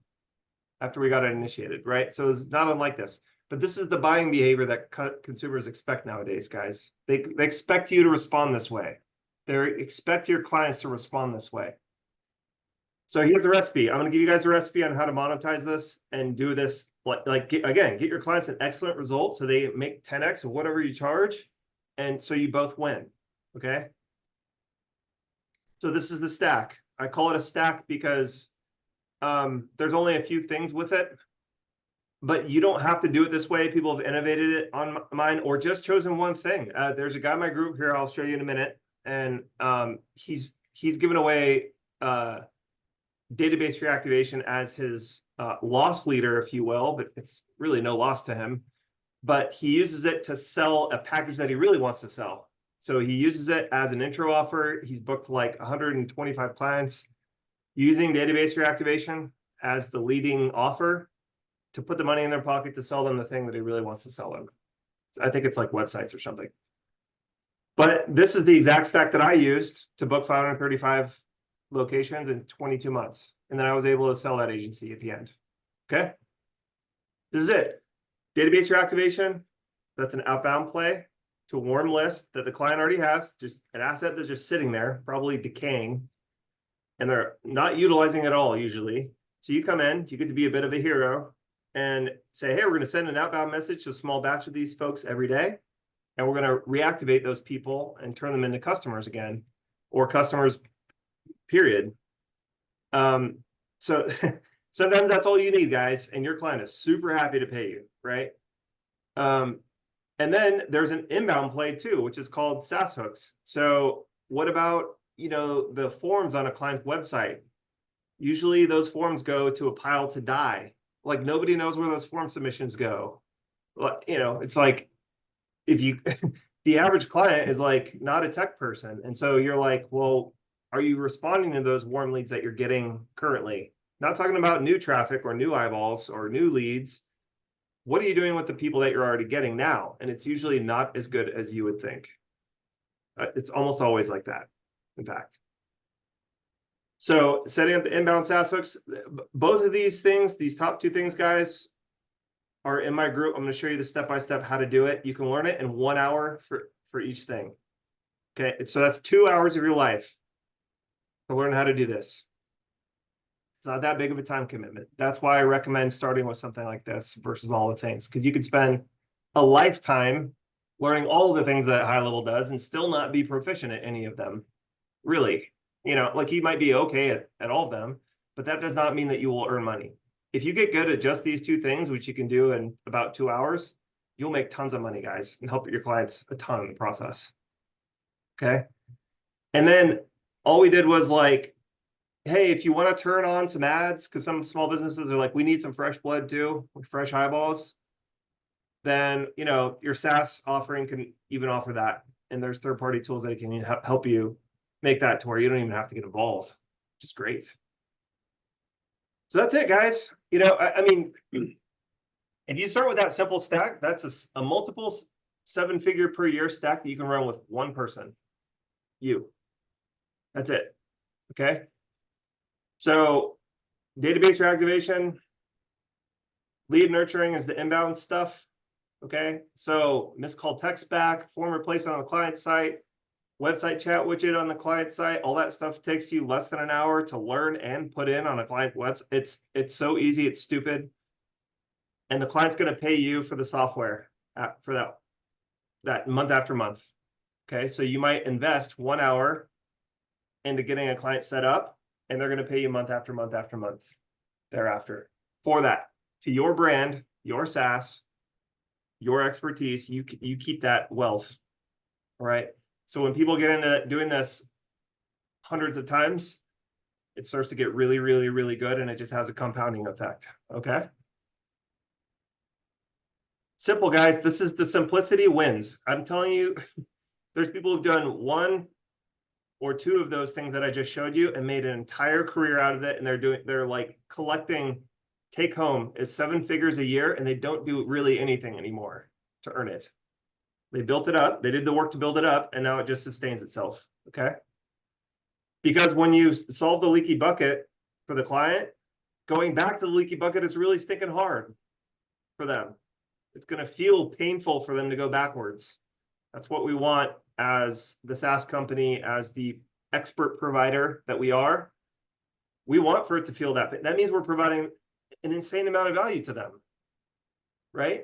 after we got it initiated, right? So it's not unlike this. But this is the buying behavior that consumers expect nowadays, guys. They expect you to respond this way. They expect your clients to respond this way. So here's the recipe. I'm going to give you guys a recipe on how to monetize this and do this. Again, get your clients an excellent result so they make 10x of whatever you charge. And so you both win. Okay. So this is the stack. I call it a stack because there's only a few things with it, but you don't have to do it this way. People have innovated it on mine or just chosen one thing. There's a guy in my group here. I'll show you in a minute. And he's given away database reactivation as his loss leader, if you will, but it's really no loss to him. But he uses it to sell a package that he really wants to sell. So he uses it as an intro offer. He's booked like 125 clients using database reactivation as the leading offer to put the money in their pocket to sell them the thing that he really wants to sell them. So I think it's like websites or something. But this is the exact stack that I used to book 535 locations in 22 months. And then I was able to sell that agency at the end. Okay. This is it. Database reactivation. That's an outbound play to a warm list that the client already has, just an asset that's just sitting there, probably decaying, and they're not utilizing it at all usually. So you come in, you get to be a bit of a hero and say, hey, we're going to send an outbound message to a small batch of these folks every day. And we're going to reactivate those people and turn them into customers again, or customers, period. So sometimes that's all you need, guys, and your client is super happy to pay you, right? And then there's an inbound play too, which is called SaaS hooks. So what about, the forms on a client's website? Usually those forms go to a pile to die. Like nobody knows where those form submissions go. It's like if you, the average client is like not a tech person. And so you're like, well, are you responding to those warm leads that you're getting currently? Not talking about new traffic or new eyeballs or new leads. What are you doing with the people that you're already getting now? And it's usually not as good as you would think. It's almost always like that, in fact. So setting up the inbound SaaS hooks, both of these things, these top two things, guys, are in my group. I'm going to show you the step-by-step how to do it. You can learn it in 1 hour for each thing. Okay, so that's 2 hours of your life to learn how to do this. It's not that big of a time commitment. That's why I recommend starting with something like this versus all the things, because you could spend a lifetime learning all the things that HighLevel does and still not be proficient at any of them. Really, like you might be okay at all of them, but that does not mean that you will earn money. If you get good at just these two things, which you can do in about 2 hours, you'll make tons of money, guys, and help your clients a ton in the process. Okay. And then all we did was like, hey, if you want to turn on some ads, because some small businesses are like, we need some fresh blood too, fresh eyeballs, then, your SaaS offering can even offer that. And there's third-party tools that can help you make that to where you don't even have to get involved, which is great. So that's it, guys. I mean, if you start with that simple stack, that's a multiple 7-figure per year stack that you can run with one person. That's it. Okay. So database reactivation, lead nurturing is the inbound stuff. Okay. So miscalled text back, form replacement on the client site, website chat widget on the client site, all that stuff takes you less than an hour to learn and put in on a client website. It's so easy, it's stupid. And the client's going to pay you for the software for that month after month. Okay. So you might invest 1 hour into getting a client set up, and they're going to pay you month after month after month thereafter for that, to your brand, your SaaS, your expertise. You keep that wealth. All right. So when people get into doing this hundreds of times, it starts to get really, really, really good, and it just has a compounding effect. Okay. Simple, guys. This is the simplicity wins. I'm telling you, there's people who've done one or two of those things that I just showed you and made an entire career out of it. And they're like collecting take home is 7 figures a year, and they don't do really anything anymore to earn it. They built it up. They did the work to build it up, and now it just sustains itself. Okay. Because when you solve the leaky bucket for the client, going back to the leaky bucket is really stinking hard for them. It's going to feel painful for them to go backwards. That's what we want as the SaaS company, as the expert provider that we are. We want for it to feel that. That means we're providing an insane amount of value to them, right?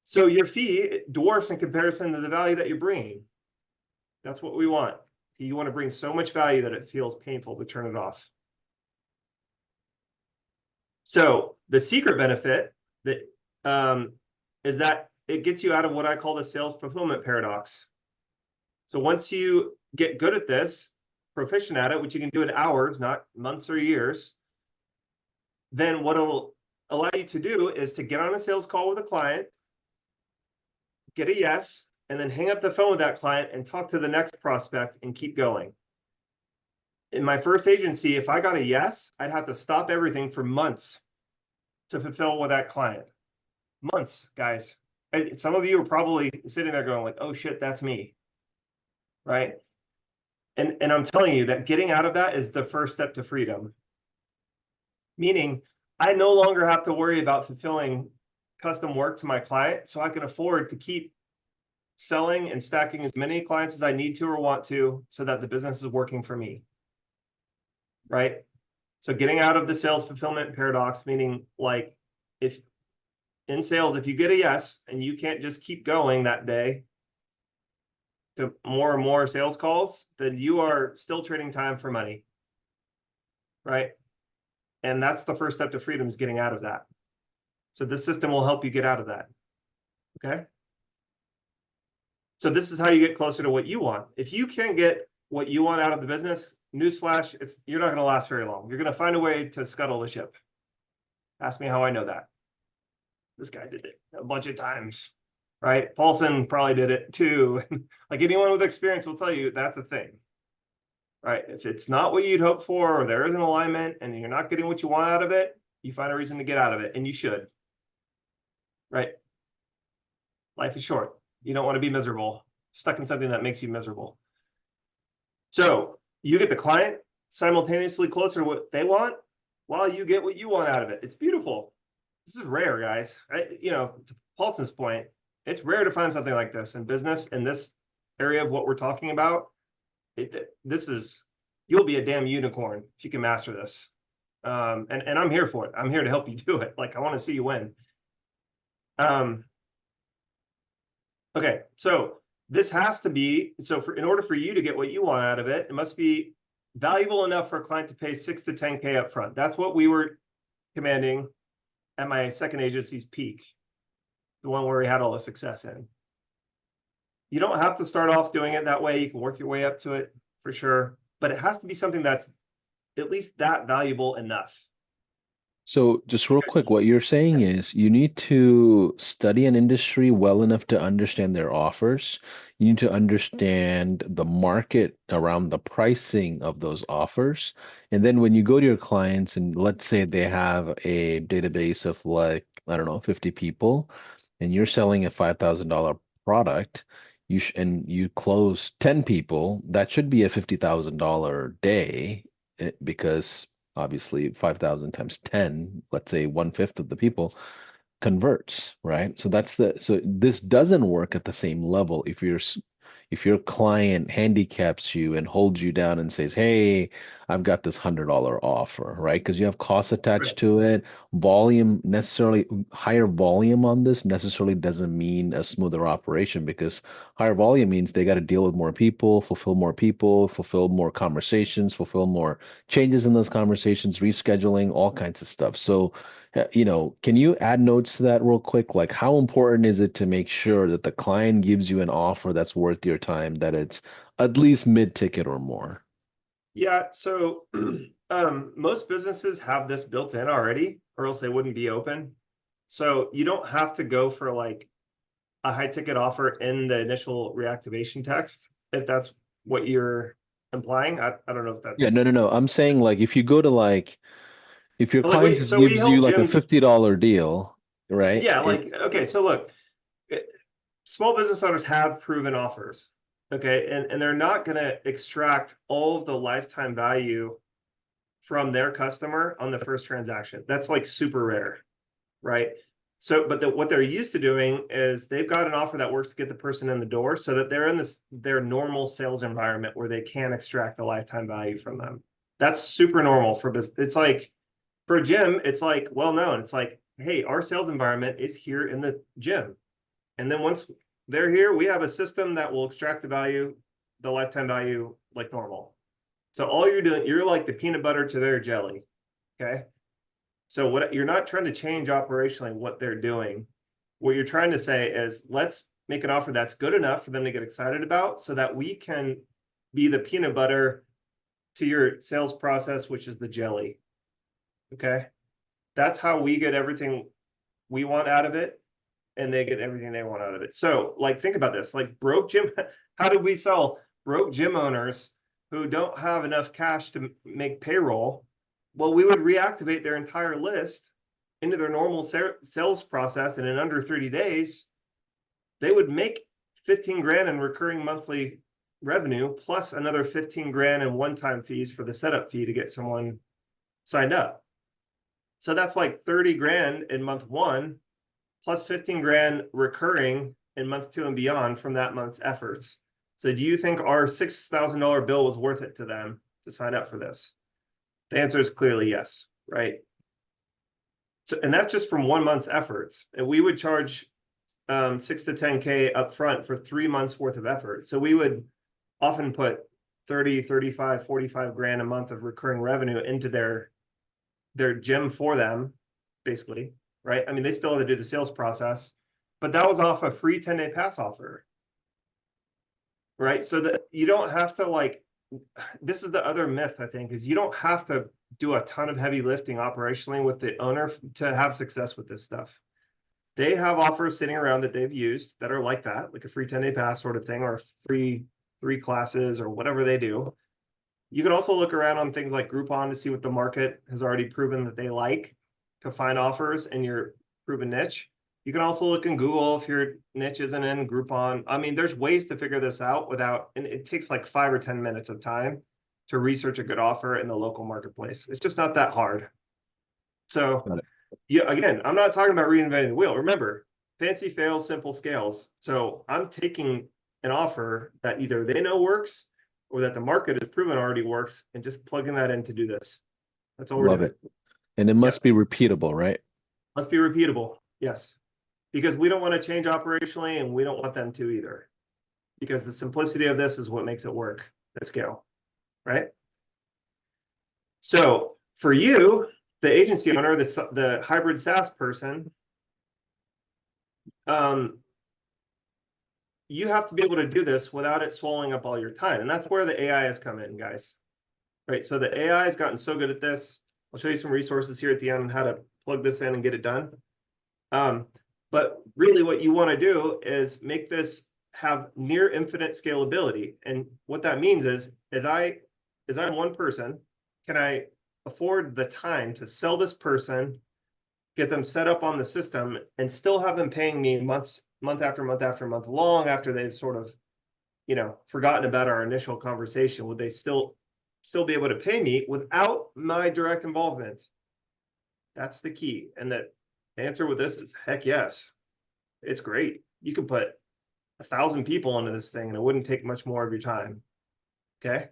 So your fee dwarfs in comparison to the value that you're bringing. That's what we want. You want to bring so much value that it feels painful to turn it off. So the secret benefit that is that it gets you out of what I call the sales fulfillment paradox. So once you get good at this, proficient at it, which you can do in hours, not months or years, then what it'll allow you to do is to get on a sales call with a client, get a yes, and then hang up the phone with that client and talk to the next prospect and keep going. In my first agency, if I got a yes, I'd have to stop everything for months to fulfill with that client. Months, guys. And some of you are probably sitting there going like, oh shit, that's me. Right? And I'm telling you that getting out of that is the first step to freedom. Meaning, I no longer have to worry about fulfilling custom work to my client, so I can afford to keep selling and stacking as many clients as I need to or want to so that the business is working for me. Right? So getting out of the sales fulfillment paradox, meaning like if in sales, if you get a yes and you can't just keep going that day to more and more sales calls, then you are still trading time for money. Right? And that's the first step to freedom, is getting out of that. So this system will help you get out of that. Okay? So this is how you get closer to what you want. If you can get what you want out of the business, newsflash, you're not going to last very long. You're going to find a way to scuttle the ship. Ask me how I know that. This guy did it a bunch of times, right? Paulson probably did it too. Like anyone with experience will tell you that's a thing, right? If it's not what you'd hope for, or there is an alignment and you're not getting what you want out of it, you find a reason to get out of it, and you should, right? Life is short. You don't want to be miserable, stuck in something that makes you miserable. So you get the client simultaneously closer to what they want while you get what you want out of it. It's beautiful. This is rare, guys. To Paulson's point, it's rare to find something like this in business, in this area of what we're talking about. You'll be a damn unicorn if you can master this. And I'm here for it. I'm here to help you do it. Like, I want to see you win. Okay, so this has to be, in order for you to get what you want out of it, it must be valuable enough for a client to pay 6 to 10K up front. That's what we were commanding at my second agency's peak, the one where we had all the success in. You don't have to start off doing it that way. You can work your way up to it for sure, but it has to be something that's at least that valuable enough. So just real quick, what you're saying is you need to study an industry well enough to understand their offers. You need to understand the market around the pricing of those offers. And then when you go to your clients and let's say they have a database of like, I don't know, 50 people, and you're selling a $5,000 product, and you close 10 people, that should be a $50,000 day because obviously 5,000 times 10, let's say 1/5 of the people converts, right? So this doesn't work at the same level if your client handicaps you and holds you down and says, "Hey, I've got this $100 offer," right? Because you have costs attached Right. to it. Volume necessarily higher volume on this necessarily doesn't mean a smoother operation because higher volume means they got to deal with more people, fulfill more conversations, fulfill more changes in those conversations, rescheduling, all kinds of stuff. So can you add notes to that real quick? Like, how important is it to make sure that the client gives you an offer that's worth your time, that it's at least mid-ticket or more? Yeah, so most businesses have this built in already, or else they wouldn't be open. So you don't have to go for like a high ticket offer in the initial reactivation text, if that's what you're implying. I don't know if Yeah, that's, no. I'm saying like if you go to like if your but like client so we gives you help like a gyms. $50 deal, right? Yeah, like, It's okay, so look, it- small business owners have proven offers. Okay, and they're not going to extract all of the lifetime value from their customer on the first transaction. That's like super rare, right? So, but what they're used to doing is they've got an offer that works to get the person in the door so that they're in this their normal sales environment where they can extract the lifetime value from them. That's super normal for business. It's like for a gym, it's like well known. It's like, hey, our sales environment is here in the gym. And then once they're here, we have a system that will extract the value, the lifetime value like normal. So all you're doing, you're like the peanut butter to their jelly. Okay. So what you're not trying to change operationally what they're doing. What you're trying to say is let's make an offer that's good enough for them to get excited about so that we can be the peanut butter to your sales process, which is the jelly. Okay. That's how we get everything we want out of it and they get everything they want out of it. So like, think about this, like broke gym. How did we sell broke gym owners who don't have enough cash to make payroll? Well, we would reactivate their entire list into their normal sales process. And in under 30 days, they would make 15 grand in recurring monthly revenue, plus another 15 grand in one-time fees for the setup fee to get someone signed up. So that's like 30 grand in month one, plus 15 grand recurring in month two and beyond from that month's efforts. So do you think our $6,000 bill was worth it to them to sign up for this? The answer is clearly yes, right? So, and that's just from 1 month's efforts. And we would charge 6 to 10K upfront for 3 months worth of effort. So we would often put 30, 35, 45 grand a month of recurring revenue into their gym for them, basically, right? I mean, they still had to do the sales process, but that was off a free 10-day pass offer, right? So that you don't have to like, this is the other myth, I think, is you don't have to do a ton of heavy lifting operationally with the owner to have success with this stuff. They have offers sitting around that they've used that are like that, like a free 10-day pass sort of thing, or free 3 classes or whatever they do. You can also look around on things like Groupon to see what the market has already proven that they like to find offers in your proven niche. You can also look in Google if your niche isn't in Groupon. I mean, there's ways to figure this out without, and it takes like 5 or 10 minutes of time to research a good offer in the local marketplace. It's just not that hard. So, got it. yeah, again, I'm not talking about reinventing the wheel. Remember, fancy fails, simple scales. So I'm taking an offer that either they know works or that the market has proven already works and just plugging that in to do this. That's all we're Love doing. it. And it Yep. must be repeatable, right? Must be repeatable. Yes. Because we don't want to change operationally and we don't want them to either. Because the simplicity of this is what makes it work at scale, right? So for you, the agency owner, the hybrid SaaS person, you have to be able to do this without it swallowing up all your time. And that's where the AI has come in, guys. Right. So the AI has gotten so good at this. I'll show you some resources here at the end on how to plug this in and get it done. But really what you want to do is make this have near infinite scalability. And what that means is, as I'm one person, can I afford the time to sell this person, get them set up on the system, and still have them paying me month after month after month, long after they've sort of, forgotten about our initial conversation? Would they still be able to pay me without my direct involvement? That's the key. And the answer with this is heck yes. It's great. You could put 1,000 people into this thing and it wouldn't take much more of your time. Okay.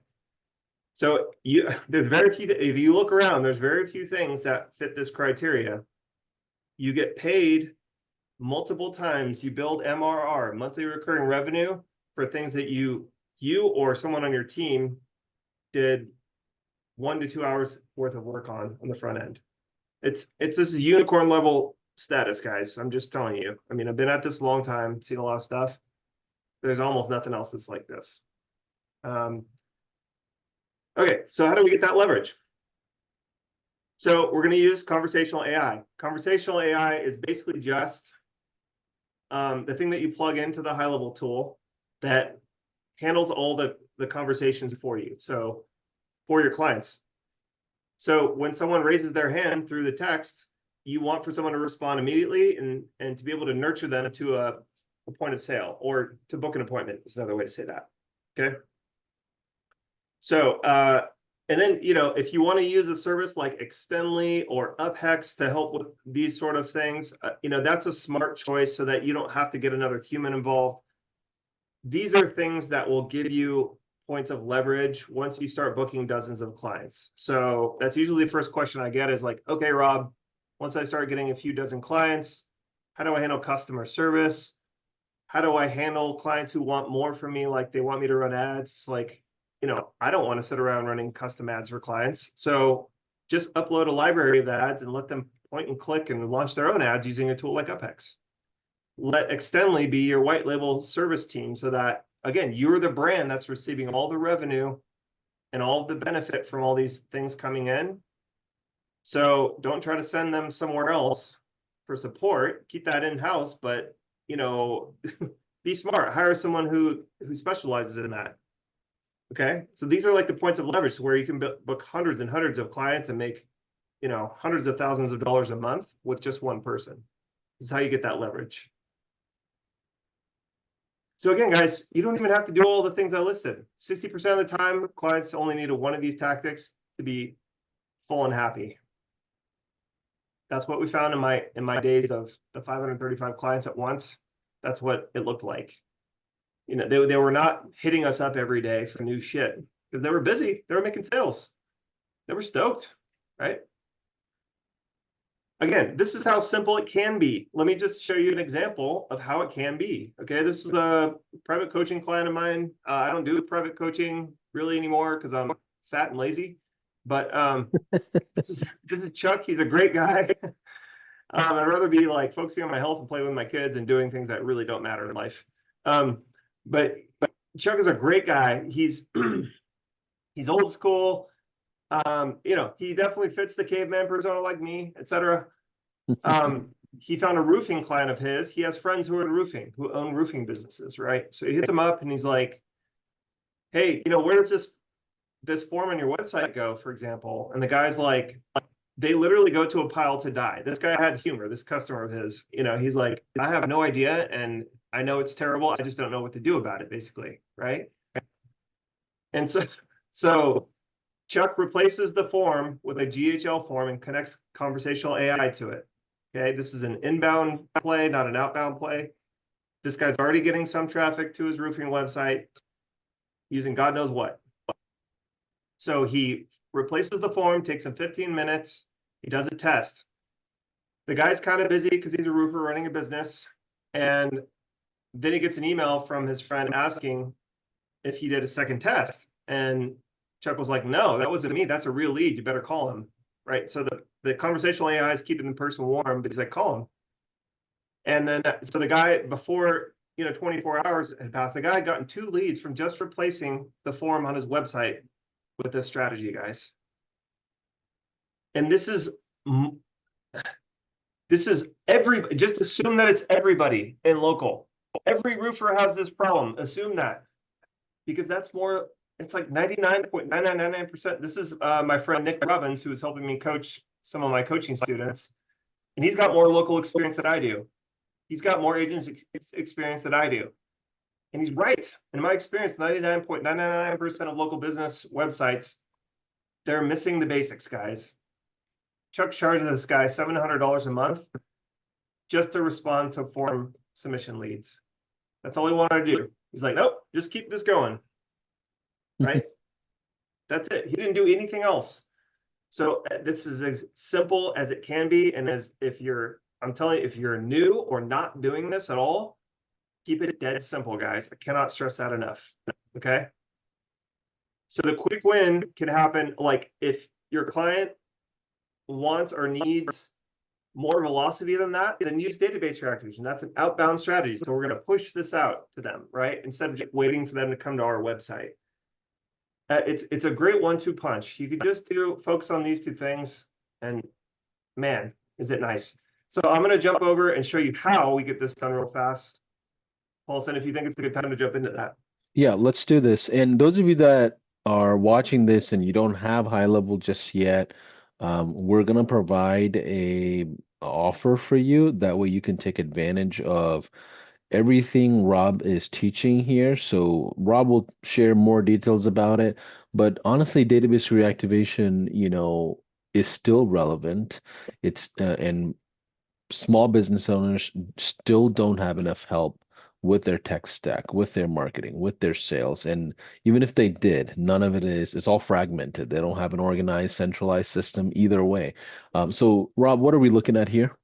So there's very few, if you look around, there's very few things that fit this criteria. You get paid multiple times. You build MRR, monthly recurring revenue, for things that you or someone on your team did 1 to 2 hours worth of work on the front end. This is unicorn level status, guys. I'm just telling you. I mean, I've been at this a long time, seen a lot of stuff. There's almost nothing else that's like this. Okay, so how do we get that leverage? So we're going to use conversational AI. Conversational AI is basically just the thing that you plug into the HighLevel tool that handles all the conversations for you. So for your clients. So when someone raises their hand through the text, you want for someone to respond immediately and to be able to nurture them to a point of sale or to book an appointment is another way to say that. Okay. So, and then, if you want to use a service like Extendly or UpHex to help with these sort of things, that's a smart choice so that you don't have to get another human involved. These are things that will give you points of leverage once you start booking dozens of clients. So that's usually the first question I get is like, okay, Rob, once I start getting a few dozen clients, how do I handle customer service? How do I handle clients who want more from me? Like they want me to run ads. Like, I don't want to sit around running custom ads for clients. So just upload a library of ads and let them point and click and launch their own ads using a tool like UpHex. Let Extendly be your white label service team so that, again, you're the brand that's receiving all the revenue and all of the benefit from all these things coming in. So don't try to send them somewhere else for support. Keep that in-house, but be smart. Hire someone who specializes in that. Okay. So these are like the points of leverage where you can book hundreds and hundreds of clients and make, hundreds of thousands of dollars a month with just one person. This is how you get that leverage. So again, guys, you don't even have to do all the things I listed. 60% of the time, clients only need one of these tactics to be full and happy. That's what we found in my days of the 535 clients at once. That's what it looked like. They were not hitting us up every day for new shit because they were busy. They were making sales. They were stoked, right? Again, this is how simple it can be. Let me just show you an example of how it can be. Okay, this is a private coaching client of mine. I don't do private coaching really anymore because I'm fat and lazy. But this is Chuck. He's a great guy. I'd rather be like focusing on my health and playing with my kids and doing things that really don't matter in life. But Chuck is a great guy. He's he's old school. He definitely fits the caveman persona like me, etc. He found a roofing client of his. He has friends who are in roofing, who own roofing businesses, right? So he hits him up and he's like, hey, where does this form on your website go, for example? And the guy's like, they literally go to a pile to die. This guy had humor, this customer of his, he's like, I have no idea. And I know it's terrible. I just don't know what to do about it, basically, right? And so Chuck replaces the form with a GHL form and connects conversational AI to it. Okay, this is an inbound play, not an outbound play. This guy's already getting some traffic to his roofing website using God knows what. So he replaces the form, takes him 15 minutes. He does a test. The guy's kind of busy because he's a roofer running a business. And then he gets an email from his friend asking if he did a second test. And Chuck was like, no, that wasn't me. That's a real lead. You better call him. Right. So the conversational AI is keeping the person warm, but he's like, call him. And then, so the guy, before, 24 hours had passed, the guy had gotten 2 leads from just replacing the form on his website with this strategy, guys. And this is everybody. Just assume that it's everybody in local. Every roofer has this problem. Assume that, because that's more. It's like 99.9999%. This is my friend Nick Robbins, who is helping me coach some of my coaching students, and he's got more local experience than I do. He's got more agents experience than I do, and he's right. In my experience, 99.999% of local business websites, they're missing the basics, guys. Chuck charges this guy $700 a month just to respond to form submission leads. That's all he wanted to do. He's like, nope, just keep this going. Right? That's it. He didn't do anything else. So this is as simple as it can be. And I'm telling you, if you're new or not doing this at all, keep it dead simple, guys. I cannot stress that enough. Okay. So the quick win can happen, like if your client wants or needs more velocity than that, then use database reactivation. That's an outbound strategy. So we're going to push this out to them, right? Instead of just waiting for them to come to our website. It's a great 1-2 punch. You could just focus on these 2 things. And man, is it nice. So I'm going to jump over and show you how we get this done real fast. Paulson, if you think it's a good time to jump into that. Yeah, let's do this. And those of you that are watching this and you don't have high level just yet, we're gonna provide a offer for you. That way you can take advantage of everything Rob is teaching here. So Rob will share more details about it. But honestly, database reactivation, is still relevant. And small business owners still don't have enough help with their tech stack, with their marketing, with their sales. And even if they did, none of it's all fragmented. They don't have an organized, centralized system either way. So, Rob, what are we looking at here?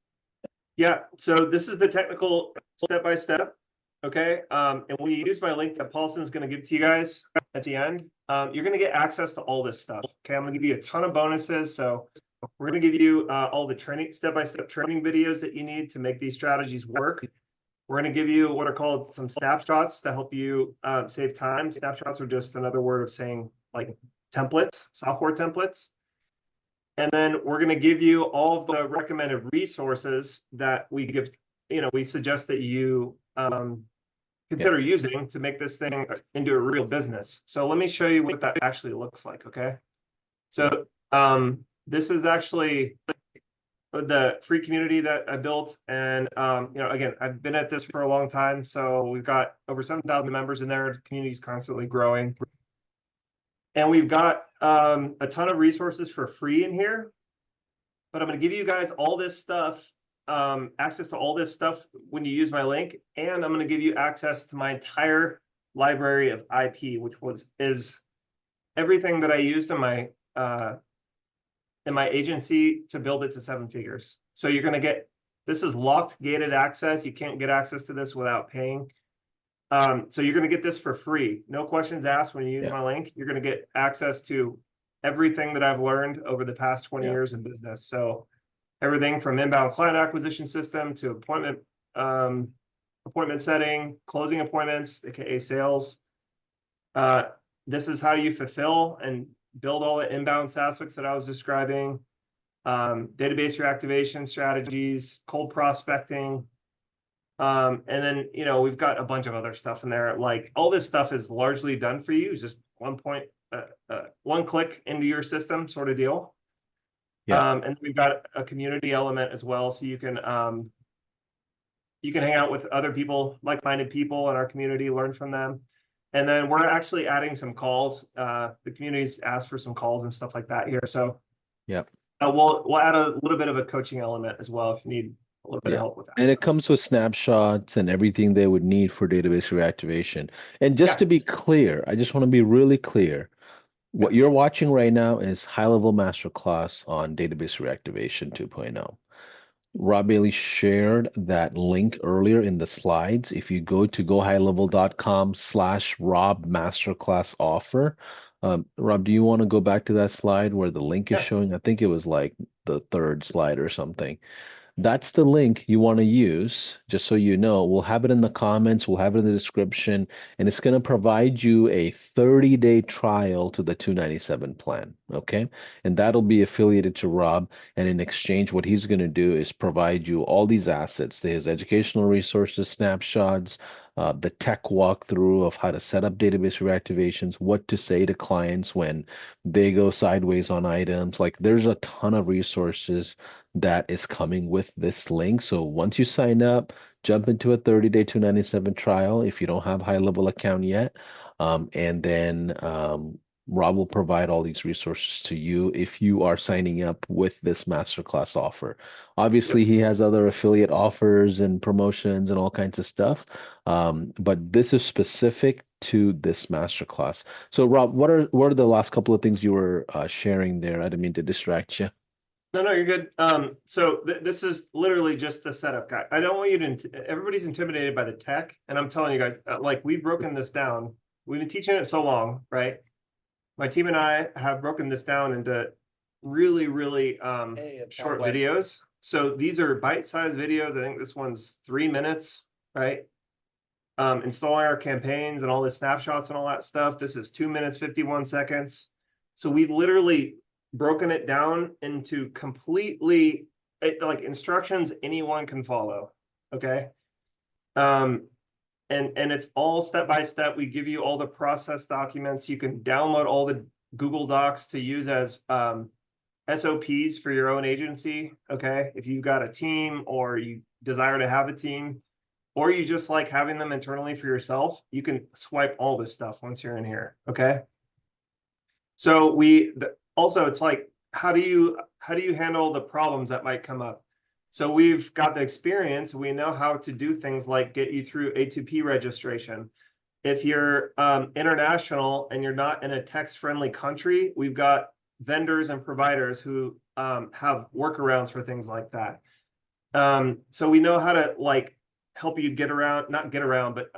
Yeah, so this is the technical step-by-step, okay? And when you use my link that Paulson's going to give to you guys at the end, you're going to get access to all this stuff, okay? I'm going to give you a ton of bonuses. So we're going to give you all the training, step-by-step training videos that you need to make these strategies work. We're going to give you what are called some snapshots to help you save time. Snapshots are just another word of saying like templates, software templates. And then we're going to give you all of the recommended resources that we give, we suggest that you consider using to make this thing into a real business. So let me show you what that actually looks like, okay? So this is actually the free community that I built. And, again, I've been at this for a long time. So we've got over 7,000 members in there. The community is constantly growing. And we've got a ton of resources for free in here. But I'm going to give you guys all this stuff, access to all this stuff when you use my link. And I'm going to give you access to my entire library of IP, which is everything that I used in my agency to build it to 7 figures. So you're going to get, this is locked gated access. You can't get access to this without paying. So you're going to get this for free. No questions asked when you use my link. You're going to get access to everything that I've learned over the past 20 years in business. So everything from inbound client acquisition system to appointment setting, closing appointments, aka sales. This is how you fulfill and build all the inbound aspects that I was describing. Database reactivation strategies, cold prospecting. And then, we've got a bunch of other stuff in there. Like all this stuff is largely done for you. It's just one click into your system sort of deal. And we've got a community element as well. So you can hang out with other people, like-minded people in our community, learn from them. And then we're actually adding some calls. The community's asked for some calls and stuff like that here. So we'll add a little bit of a coaching element as well if you need a little bit of help with that And it stuff. comes with snapshots and everything they would need for database reactivation. And just to be clear, I just want to be really clear. What you're watching right now is high-level masterclass on database reactivation 2.0. Rob Bailey shared that link earlier in the slides. If you go to gohighlevel.com/Rob Masterclass offer, Rob, do you want to go back to that slide where the link is showing? I think it was like the third slide or something. That's the link you want to use, just so you know. We'll have it in the comments, we'll have it in the description, and it's going to provide you a 30-day trial to the 297 plan, okay? And that'll be affiliated to Rob, and in exchange, what he's going to do is provide you all these assets, his educational resources, snapshots, the tech walkthrough of how to set up database reactivations, what to say to clients when they go sideways on items. Like there's a ton of resources that is coming with this link. So once you sign up, jump into a 30-day 297 trial if you don't have high-level account yet. And then Rob will provide all these resources to you if you are signing up with this masterclass offer. Obviously, he has other affiliate offers and promotions and all kinds of stuff. But this is specific to this masterclass. So Rob, what are the last couple of things you were sharing there? I didn't mean to distract you. No, you're good. So this is literally just the setup guide. I don't want you to, everybody's intimidated by the tech. And I'm telling you guys, we've broken this down. We've been teaching it so long, right? My team and I have broken this down into really, really short videos. So these are bite-sized videos. I think this one's 3 minutes, right? Installing our campaigns and all the snapshots and all that stuff. This is 2 minutes, 51 seconds. So we've literally broken it down into completely like instructions anyone can follow. Okay. Um, and it's all step by step. We give you all the process documents. You can download all the Google Docs to use as SOPs for your own agency. Okay. If you've got a team or you desire to have a team, or you just like having them internally for yourself, you can swipe all this stuff once you're in here. Okay. So also it's like, how do you handle the problems that might come up? So we've got the experience. We know how to do things like get you through A2P registration. If you're international and you're not in a tax-friendly country, we've got vendors and providers who have workarounds for things like that. So we know how to like help you get around, not get around, but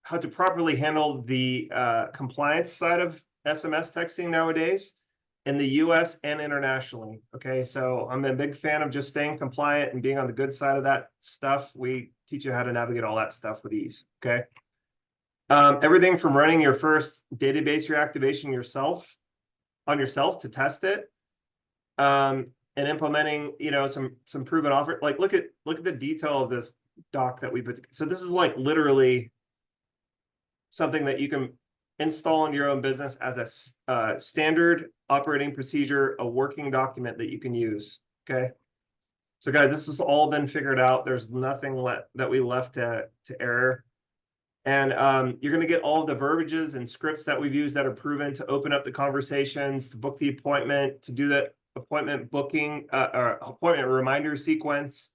how to properly handle the compliance side of SMS texting nowadays in the US and internationally. Okay, so I'm a big fan of just staying compliant and being on the good side of that stuff. We teach you how to navigate all that stuff with ease. Okay. Everything from running your first database reactivation yourself to test it, and implementing, some proven offer. Like look at the detail of this doc that we put. So this is like literally something that you can install in your own business as a standard operating procedure, a working document that you can use. Okay. So guys, this has all been figured out. There's nothing that we left to error. And you're going to get all the verbiages and scripts that we've used that are proven to open up the conversations, to book the appointment, to do the appointment booking, or appointment reminder sequence,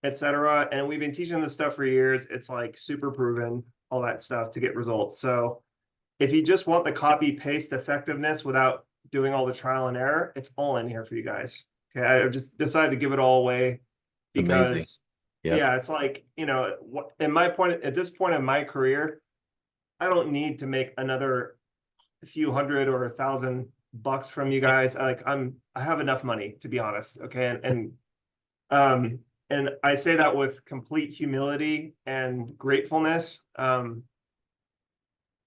etc. And we've been teaching this stuff for years. It's like super proven, all that stuff to get results. So if you just want the copy paste effectiveness without doing all the trial and error, it's all in here for you guys. Okay, I just decided to give it all away It's amazing. because Yep. yeah, it's like, in my point, at this point in my career, I don't need to make another few hundred or $1,000 from you guys. I have enough money, to be honest. Okay. And I say that with complete humility and gratefulness.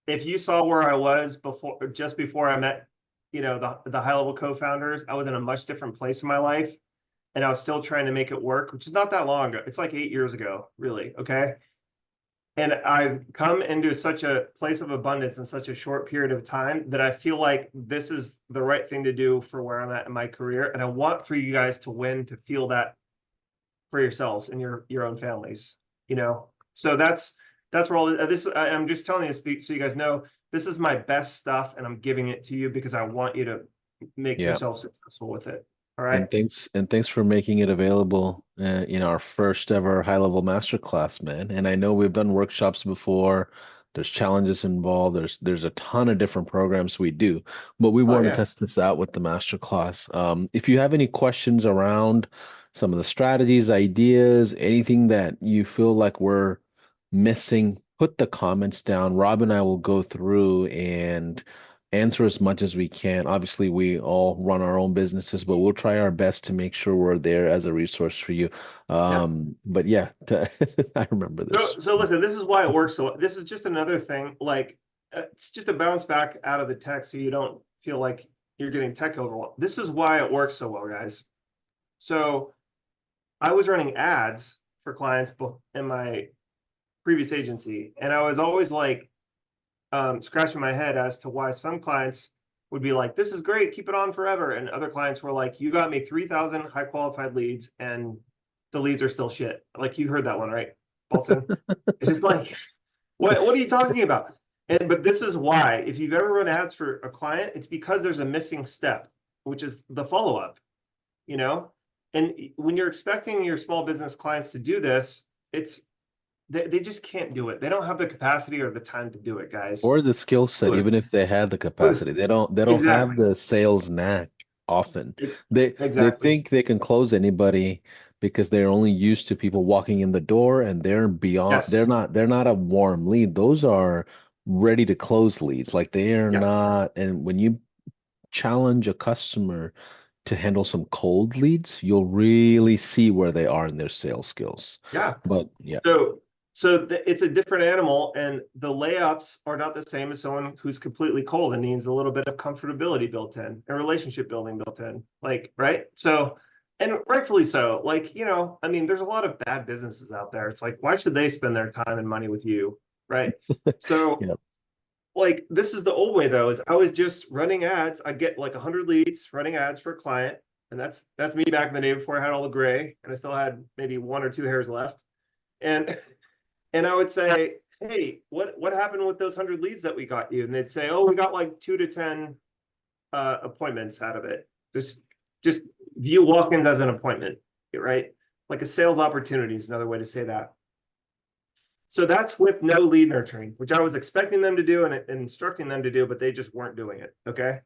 If you saw where I was just before I met, the HighLevel co-founders, I was in a much different place in my life, and I was still trying to make it work, which is not that long ago. It's like 8 years ago, really. Okay. And I've come into such a place of abundance in such a short period of time that I feel like this is the right thing to do for where I'm at in my career. And I want for you guys to win, to feel that for yourselves and your own families, So that's where all this, I'm just telling you to speak so you guys know this is my best stuff, and I'm giving it to you because I want you to make Yeah. yourself successful with it. All right. And thanks for making it available in our first ever high level masterclass, man. And I know we've done workshops before. There's challenges involved. There's a ton of different programs we do, but we Oh want to yeah. test this out with the masterclass. If you have any questions around some of the strategies, ideas, anything that you feel like we're missing, put the comments down. Rob and I will go through and answer as much as we can. Obviously, we all run our own businesses, but we'll try our best to make sure we're there as a resource for you. Yeah. But yeah, I remember So, this. so listen, this is why it works. So this is just another thing, like it's just a bounce back out of the tech so you don't feel like you're getting tech overwhelmed. This is why it works so well, guys. So I was running ads for clients in my previous agency, and I was always like scratching my head as to why some clients would be like, "This is great, keep it on forever," and other clients were like, "You got me 3,000 high qualified leads, and the leads are still shit." Like you heard that one, right, Paulson? It's just like, what are you talking about? But this is why, if you've ever run ads for a client, it's because there's a missing step, which is the follow-up, you know? And when you're expecting your small business clients to do this, they just can't do it. They don't have the capacity or the time to do it, guys. Or the skill set, Do it. even if they had the What is capacity, they don't have exactly. the sales knack often. E- They Exactly. think they can close anybody because they're only used to people walking in the door and they're beyond Yes. they're not a warm lead. Those are ready to close leads. Like they are Yeah. not, and when you challenge a customer to handle some cold leads, you'll really see where they are in their sales skills. Yeah. But yeah, So So it's a different animal, and the layups are not the same as someone who's completely cold and needs a little bit of comfortability built in and relationship building built in, like, right? So, and rightfully so, like, you know, I mean, there's a lot of bad businesses out there. It's like, why should they spend their time and money with you, right? So, Yeah. like, this is the old way though, is I was just running ads. I'd get like 100 leads running ads for a client, and that's me back in the day before I had all the gray and I still had maybe 1 or 2 hairs left. And and I would say, hey, what happened with those 100 leads that we got you? And they'd say, oh, we got like 2 to 10 appointments out of it. Just view walk-ins as an appointment, right? Like a sales opportunity is another way to say that. So that's with no lead nurturing, which I was expecting them to do and instructing them to do, but they just weren't doing it. Okay.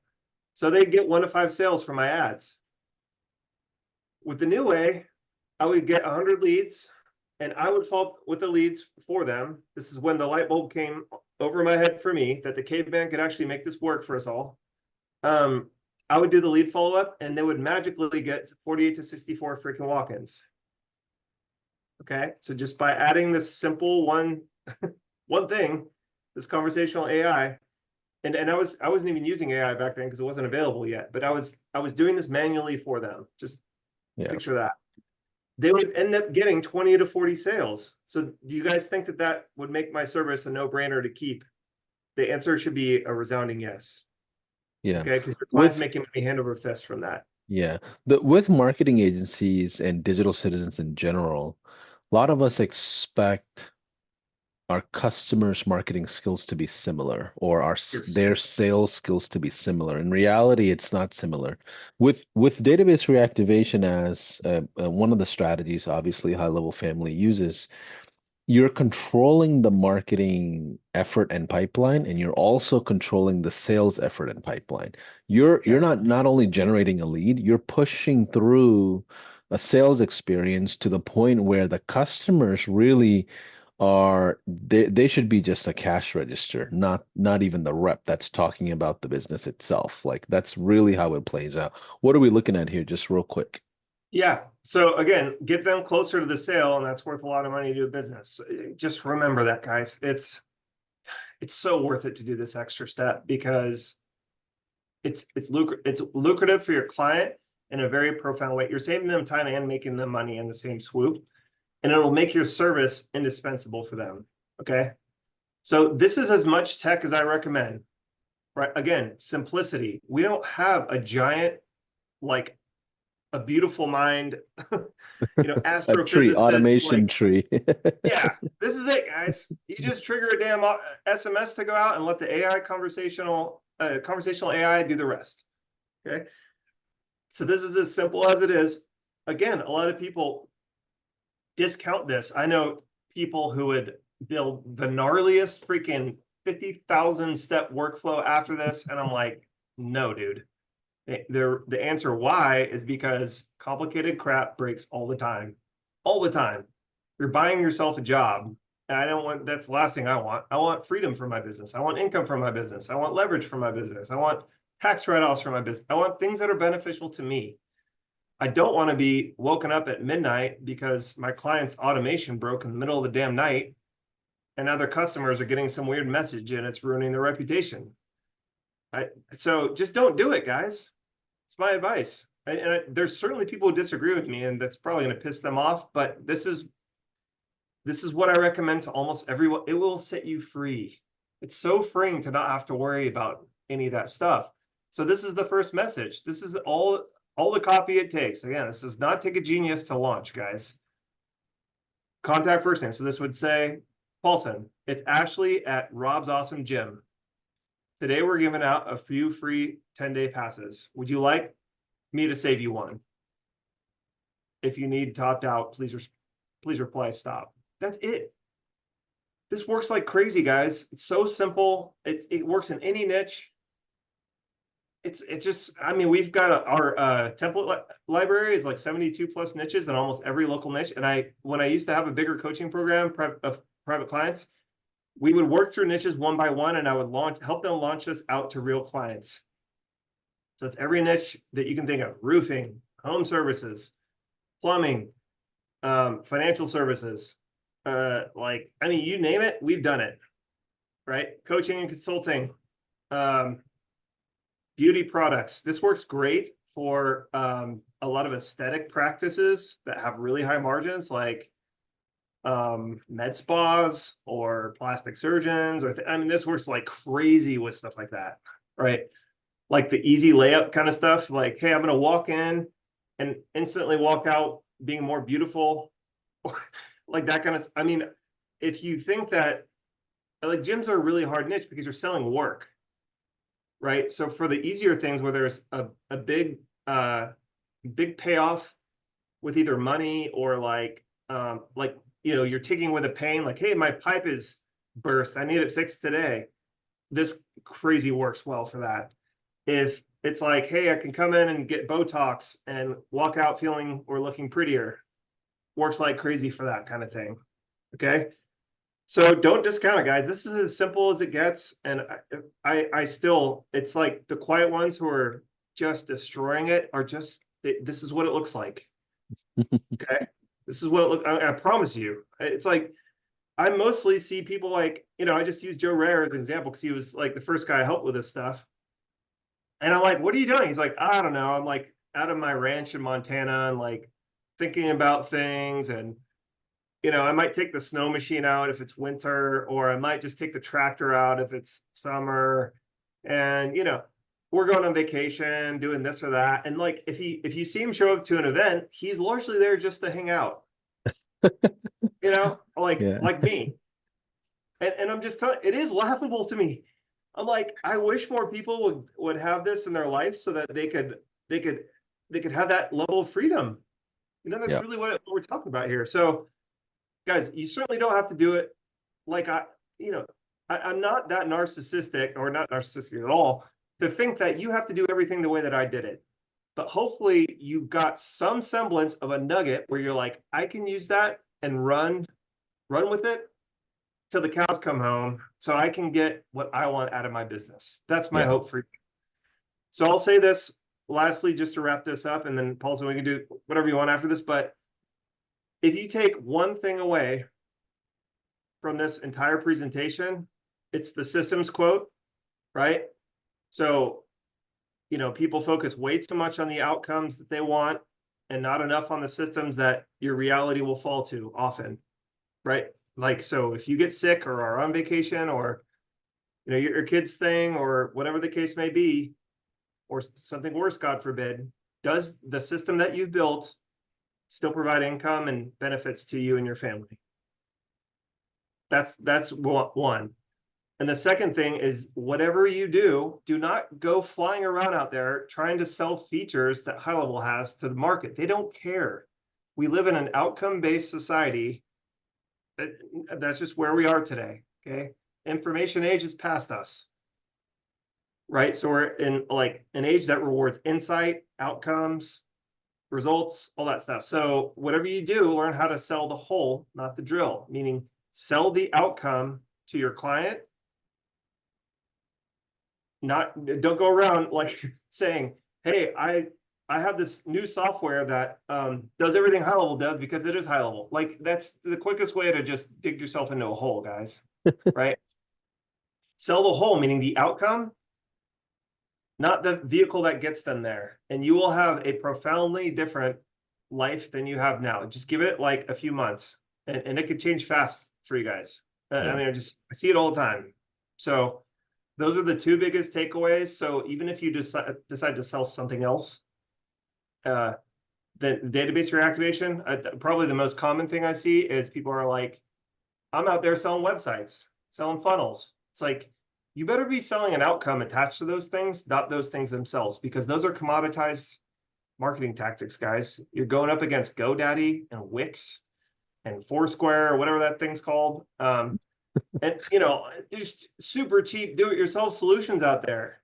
So they get 1 to 5 sales from my ads. With the new way, I would get 100 leads and I would follow up with the leads for them. This is when the light bulb came over my head for me that the caveman could actually make this work for us all. I would do the lead follow-up and they would magically get 48 to 64 freaking walk-ins. Okay, so just by adding this simple one thing, this conversational AI, and I wasn't even using AI back then because it wasn't available yet, but I was doing this manually for them. Just Yeah. picture that. They would end up getting 20 to 40 sales. So do you guys think that that would make my service a no-brainer to keep? The answer should be a resounding yes. Yeah. Okay, because your client's With making money hand over fist from that. Yeah, with marketing agencies and digital citizens in general, a lot of us expect our customers' marketing skills to be similar or their sales skills to be similar. In reality, it's not similar. With database reactivation as one of the strategies, obviously, High Level Family uses, you're controlling the marketing effort and pipeline, and you're also controlling the sales effort and pipeline. You're Yes. not only generating a lead, you're pushing through a sales experience to the point where the customers really they should be just a cash register, not even the rep that's talking about the business itself. Like that's really how it plays out. What are we looking at here, just real quick? Yeah. So again, get them closer to the sale, and that's worth a lot of money to do a business. Just remember that, guys. It's so worth it to do this extra step because it's lucrative for your client in a very profound way. You're saving them time and making them money in the same swoop, and it will make your service indispensable for them. Okay. So this is as much tech as I recommend. Right. Again, simplicity. We don't have a giant, like a beautiful mind, A tree, astrophysicist, automation like, tree. yeah, this is it, guys. You just trigger a damn SMS to go out and let the AI conversational AI do the rest. Okay. So this is as simple as it is. Again, a lot of people discount this. I know people who would build the gnarliest freaking 50,000 step workflow after this. And I'm like, no, dude. The answer why is because complicated crap breaks all the time. All the time. You're buying yourself a job. And I don't want, that's the last thing I want. I want freedom for my business. I want income from my business. I want leverage for my business. I want tax write-offs for my business. I want things that are beneficial to me. I don't want to be woken up at midnight because my client's automation broke in the middle of the damn night and other customers are getting some weird message and it's ruining their reputation. So just don't do it, guys. It's my advice. And there's certainly people who disagree with me, and that's probably going to piss them off. But this is what I recommend to almost everyone. It will set you free. It's so freeing to not have to worry about any of that stuff. So this is the first message. This is all the copy it takes. Again, this does not take a genius to launch, guys. Contact first name. So this would say, Paulson, it's Ashley at Robb's Awesome Gym. Today we're giving out a few free 10-day passes. Would you like me to save you one? If you need to opt out, please reply stop. That's it. This works like crazy, guys. It's so simple. It works in any niche. It's just, I mean, we've got our template library is like 72 plus niches in almost every local niche. And when I used to have a bigger coaching program of private clients, we would work through niches one by one, and I would help them launch this out to real clients. So it's every niche that you can think of: roofing, home services, plumbing, financial services, like, I mean, you name it, we've done it, right? Coaching and consulting, beauty products. This works great for a lot of aesthetic practices that have really high margins, like med spas or plastic surgeons, or I mean, this works like crazy with stuff like that, right? Like the easy layup kind of stuff. Like, hey, I'm going to walk in and instantly walk out being more beautiful, like that kind of. I mean, if you think that, like, gyms are a really hard niche because you're selling work, right? So for the easier things where there's a big big payoff with either money or like, you know, you're taking with a pain, like, hey, my pipe is burst, I need it fixed today. This crazy works well for that. If it's like, hey, I can come in and get Botox and walk out feeling or looking prettier, works like crazy for that kind of thing. Okay. So don't discount it, guys. This is as simple as it gets. And I still, it's like the quiet ones who are just destroying it are just, this is what it looks like. Okay. This is what it look. I promise you. It's like, I mostly see people like, you know, I just use Joe Rare as an example because he was like the first guy I helped with this stuff. And I'm like, what are you doing? He's like, I don't know. I'm like out of my ranch in Montana and like thinking about things. And, you know, I might take the snow machine out if it's winter, or I might just take the tractor out if it's summer. And, you know, we're going on vacation, doing this or that. And like, if you see him show up to an event, he's largely there just to hang out, you know, Yeah. like me. And I'm just telling, it is laughable to me. I'm like, I wish more people would have this in their life so that they could they could have that level of freedom. You know, that's Yeah. really what we're talking about here. So, guys, you certainly don't have to do it like you know, I'm not that narcissistic, or not narcissistic at all, to think that you have to do everything the way that I did it. But hopefully you got some semblance of a nugget where you're like, I can use that and run with it till the cows come home so I can get what I want out of my business. That's my Yeah. hope for you. So I'll say this lastly, just to wrap this up, and then Paulson, we can do whatever you want after this. But if you take one thing away from this entire presentation, it's the systems quote, right? So, you know, people focus way too much on the outcomes that they want and not enough on the systems that your reality will fall to often, right? Like, so if you get sick or are on vacation, or, you know, your kid's thing or whatever the case may be, or something worse, God forbid, does the system that you've built still provide income and benefits to you and your family? That's one. And the second thing is, whatever you do, do not go flying around out there trying to sell features that HighLevel has to the market. They don't care. We live in an outcome-based society. That's just where we are today. Okay. Information age is past us. Right. So we're in like an age that rewards insight, outcomes, results, all that stuff. So whatever you do, learn how to sell the whole, not the drill, meaning sell the outcome to your client. Don't go around like saying, hey, I have this new software that does everything HighLevel does because it is HighLevel. Like, that's the quickest way to just dig yourself into a hole, guys. Right? Sell the whole, meaning the outcome, not the vehicle that gets them there. And you will have a profoundly different life than you have now. Just give it like a few months, and it could change fast for you guys. I Yeah. mean, I see it all the time. So those are the two biggest takeaways. So even if you decide to sell something else, the database reactivation, probably the most common thing I see is people are like, I'm out there selling websites, selling funnels. It's like, you better be selling an outcome attached to those things, not those things themselves, because those are commoditized marketing tactics, guys. You're going up against GoDaddy and Wix and Foursquare, or whatever that thing's called. And, you know, there's super cheap do-it-yourself solutions out there.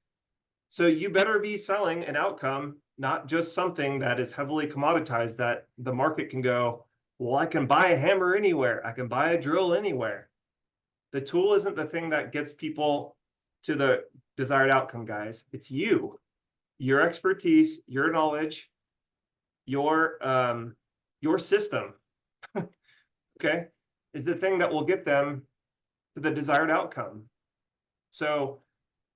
So you better be selling an outcome, not just something that is heavily commoditized that the market can go, well, I can buy a hammer anywhere. I can buy a drill anywhere. The tool isn't the thing that gets people to the desired outcome, guys. It's you, your expertise, your knowledge, your system. Okay. is the thing that will get them to the desired outcome. So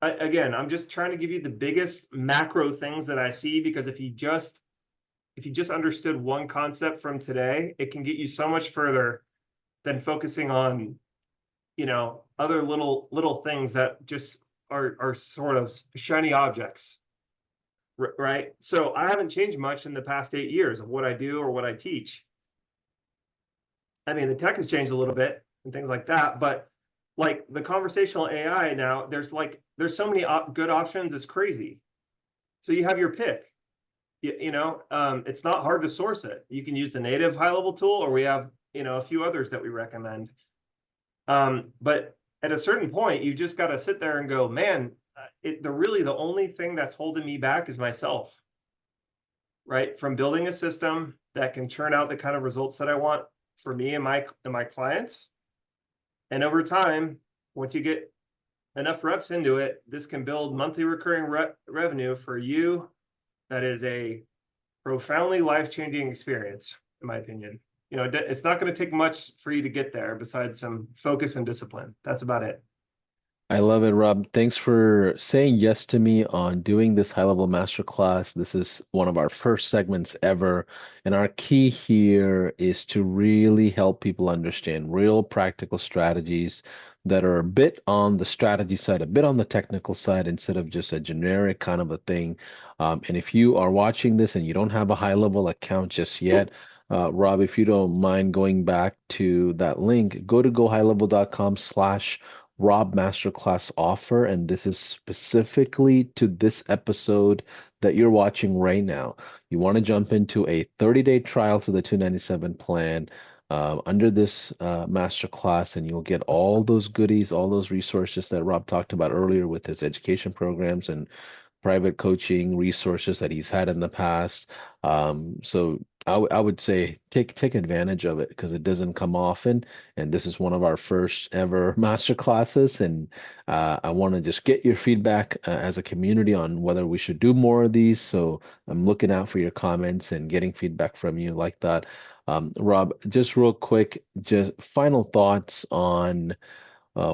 again, I'm just trying to give you the biggest macro things that I see, because if you just understood one concept from today, it can get you so much further than focusing on, other little things that just are sort of shiny objects. Right? So I haven't changed much in the past 8 years of what I do or what I teach. I mean, the tech has changed a little bit and things like that, but like the conversational AI now, there's so many good options, it's crazy. So you have your pick. It's not hard to source it. You can use the native HighLevel tool, or we have, a few others that we recommend. But at a certain point, you just got to sit there and go, man, the only thing that's holding me back is myself, right? From building a system that can churn out the kind of results that I want for me and my clients. And over time, once you get enough reps into it, this can build monthly recurring revenue for you. That is a profoundly life-changing experience, in my opinion. It's not going to take much for you to get there besides some focus and discipline. That's about it. I love it, Rob. Thanks for saying yes to me on doing this high level masterclass. This is one of our first segments ever. And our key here is to really help people understand real practical strategies that are a bit on the strategy side, a bit on the technical side, instead of just a generic kind of a thing. And if you are watching this and you don't have a high level account just yet, Rob, if you don't mind going back to that link, go to gohighlevel.com/. Robb Masterclass offer, and this is specifically to this episode that you're watching right now. You want to jump into a 30-day trial to the 297 plan under this masterclass, and you'll get all those goodies, all those resources that Rob talked about earlier with his education programs and private coaching resources that he's had in the past. So I would say take advantage of it because it doesn't come often, and this is one of our first ever master classes. And I want to just get your feedback as a community on whether we should do more of these. So I'm looking out for your comments and getting feedback from you like that. Rob, just real quick, just final thoughts on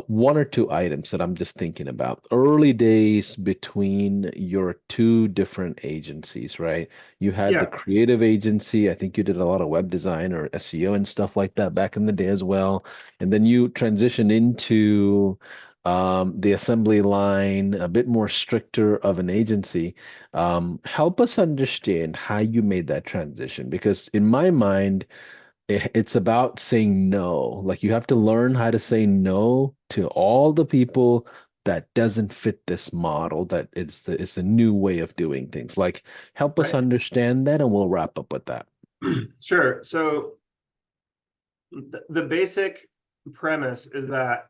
one or two items that I'm just thinking about. Early days between your two different agencies, right? You had the Yeah. creative agency. I think you did a lot of web design or SEO and stuff like that back in the day as well. And then you transitioned into the assembly line, a bit more stricter of an agency. Help us understand how you made that transition, because in my mind, it's about saying no. Like you have to learn how to say no to all the people that doesn't fit this model, that it's a new way of doing things. Like help us Right. understand that and we'll wrap up with that. Sure. So the basic premise is that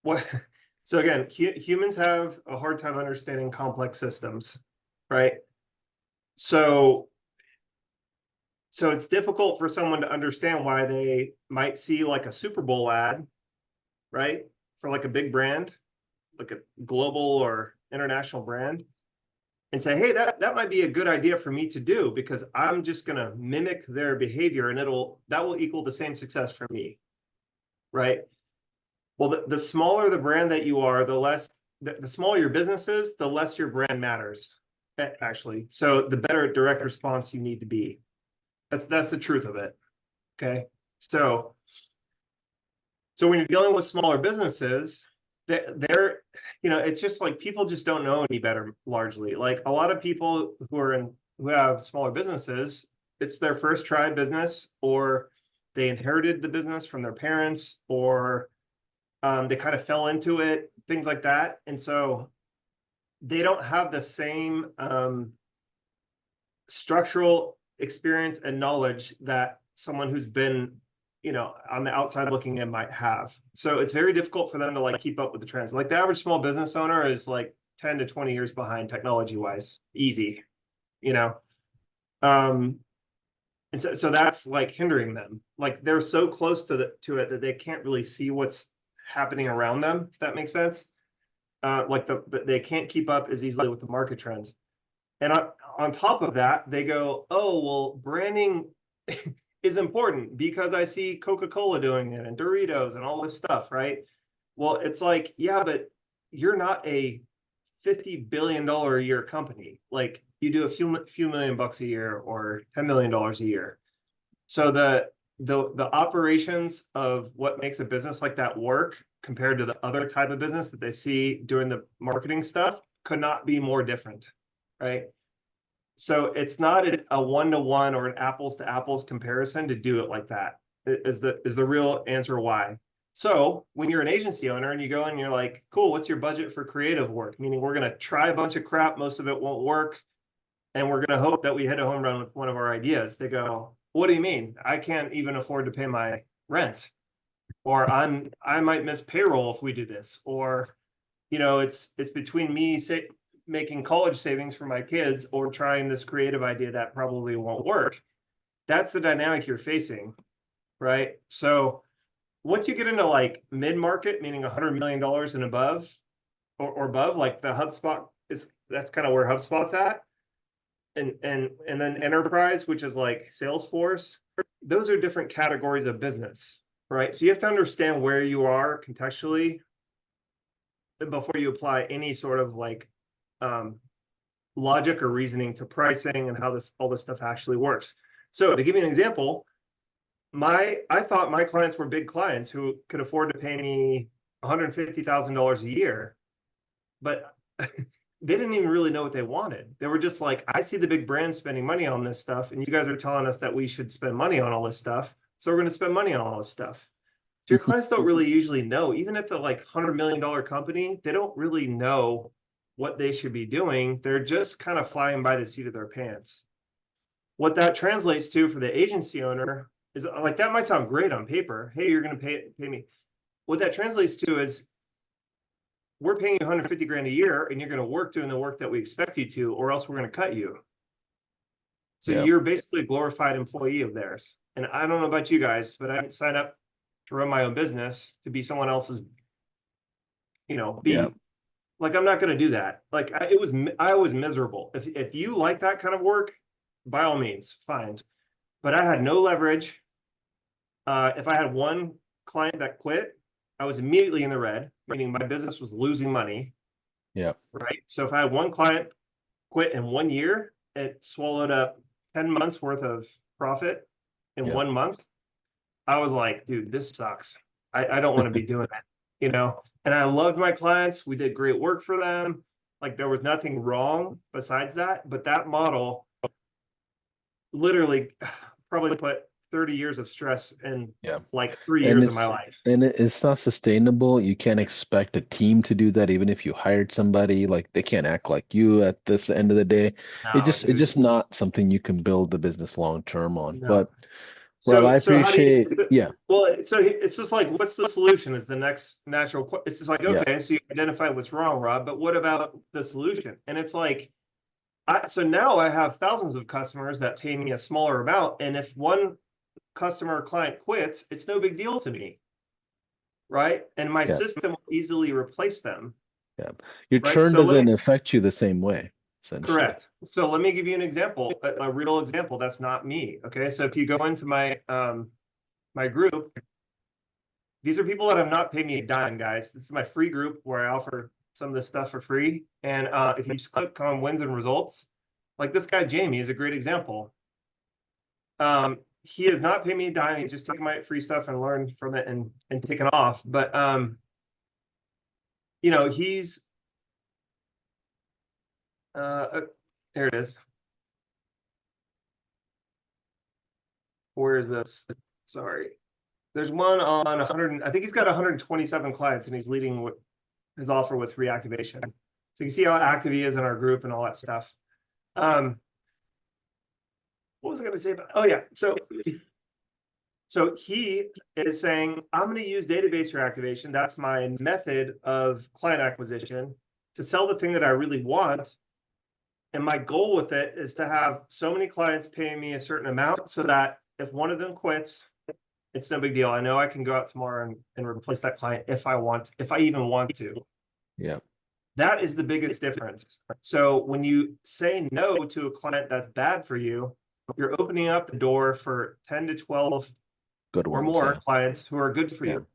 what so again, humans have a hard time understanding complex systems, right? So it's difficult for someone to understand why they might see like a Super Bowl ad, right? For like a big brand, like a global or international brand, and say, hey, that might be a good idea for me to do because I'm just going to mimic their behavior and that will equal the same success for me, right? Well, the smaller the brand that you are, the smaller your business is, the less your brand matters, actually. So the better direct response you need to be. That's the truth of it. Okay. So when you're dealing with smaller businesses, they're it's just like people just don't know any better largely. Like a lot of people who have smaller businesses, it's their first try business, or they inherited the business from their parents, or they kind of fell into it, things like that. And so they don't have the same structural experience and knowledge that someone who's been, on the outside looking in might have. So it's very difficult for them to like keep up with the trends. Like the average small business owner is like 10 to 20 years behind technology wise, easy, you know? And so that's like hindering them. Like they're so close to it that they can't really see what's happening around them, if that makes sense. They can't keep up as easily with the market trends. And on top of that, they go, oh, well, branding is important because I see Coca-Cola doing it and Doritos and all this stuff, right? Well, it's like, yeah, but you're not a $50 billion a year company. Like you do a few million bucks a year or $10 million a year. So the operations of what makes a business like that work compared to the other type of business that they see doing the marketing stuff could not be more different, right? So it's not a one-to-one or an apples to apples comparison to do it like that is the real answer why. So when you're an agency owner and you go and you're like, cool, what's your budget for creative work? Meaning we're going to try a bunch of crap, most of it won't work, and we're going to hope that we hit a home run with one of our ideas. They go, what do you mean? I can't even afford to pay my rent, or I might miss payroll if we do this, or it's between me making college savings for my kids or trying this creative idea that probably won't work. That's the dynamic you're facing, right? So once you get into like mid-market, meaning $100 million and above or above, like the HubSpot that's kind of where HubSpot's at. And then enterprise, which is like Salesforce, those are different categories of business, right? So you have to understand where you are contextually before you apply any sort of like logic or reasoning to pricing and how all this stuff actually works. So to give you an example, I thought my clients were big clients who could afford to pay me $150,000 a year, but they didn't even really know what they wanted. They were just like, I see the big brands spending money on this stuff, and you guys are telling us that we should spend money on all this stuff, so we're going to spend money on all this stuff. So your clients don't really usually know, even if they're like $100 million company, they don't really know what they should be doing. They're just kind of flying by the seat of their pants. What that translates to for the agency owner is like, that might sound great on paper. Hey, you're going to pay me. What that translates to is we're paying you 150 grand a year and you're going to work doing the work that we expect you to, or else we're going to cut you. So you're basically a glorified employee of theirs. And I don't know about you guys, but I didn't sign up to run my own business to be someone else's, like, I'm not going to do that. Like I was miserable. If you like that kind of work, by all means, fine. But I had no leverage. If I had one client that quit, I was immediately in the red, meaning my business was losing money. Yeah. Right. So if I had one client quit in 1 year, it swallowed up 10 months worth of profit in 1 month. I was like, dude, this sucks. I don't want to be doing that, And I loved my clients. We did great work for them. Like there was nothing wrong besides that. But that model literally probably put 30 years of stress in like 3 And years of my life. And it's not sustainable. You can't expect a team to do that, even if you hired somebody. Like they can't act like you at this end of the day. No, It's dude, just not something you can build the business long term on. no. But Rob, I So how do you, appreciate, yeah, well, so it's just like, what's the solution is the next natural, it's just like, yeah, okay, so you identify what's wrong, Rob, but what about the solution? And it's like, so now I have thousands of customers that pay me a smaller amount. And if one customer or client quits, it's no big deal to me. Right. And my yeah, system will easily replace them. yeah. Your Right. churn So doesn't affect you the same way, essentially. correct. So let me give you an example, a real example. That's not me. Okay. So if you go into my, my group, these are people that have not paid me a dime, guys. This is my free group where I offer some of this stuff for free. And if you just click on wins and results, like this guy, Jamie, is a great example. He has not paid me a dime. He's just taken my free stuff and learned from it and taken off. But, he's, there it is. Where is this? Sorry. There's one on 100. I think he's got 127 clients and he's leading with his offer with reactivation. So you can see how active he is in our group and all that stuff. What was I going to say about? Oh yeah. So he is saying, I'm going to use database reactivation. That's my method of client acquisition to sell the thing that I really want. And my goal with it is to have so many clients paying me a certain amount so that if one of them quits, it's no big deal. I know I can go out tomorrow and replace that client if I even want to. Yeah. That is the biggest difference. So when you say no to a client that's bad for you, you're opening up the door for 10 to 12 Good or ones, more yeah. clients who are good for Yeah. you.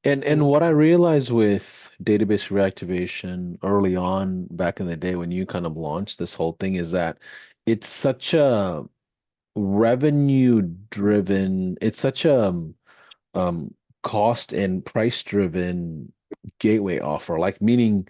And And what I realized with database reactivation early on back in the day when you kind of launched this whole thing is that it's such a revenue driven, it's such a um, cost and price driven gateway offer, like meaning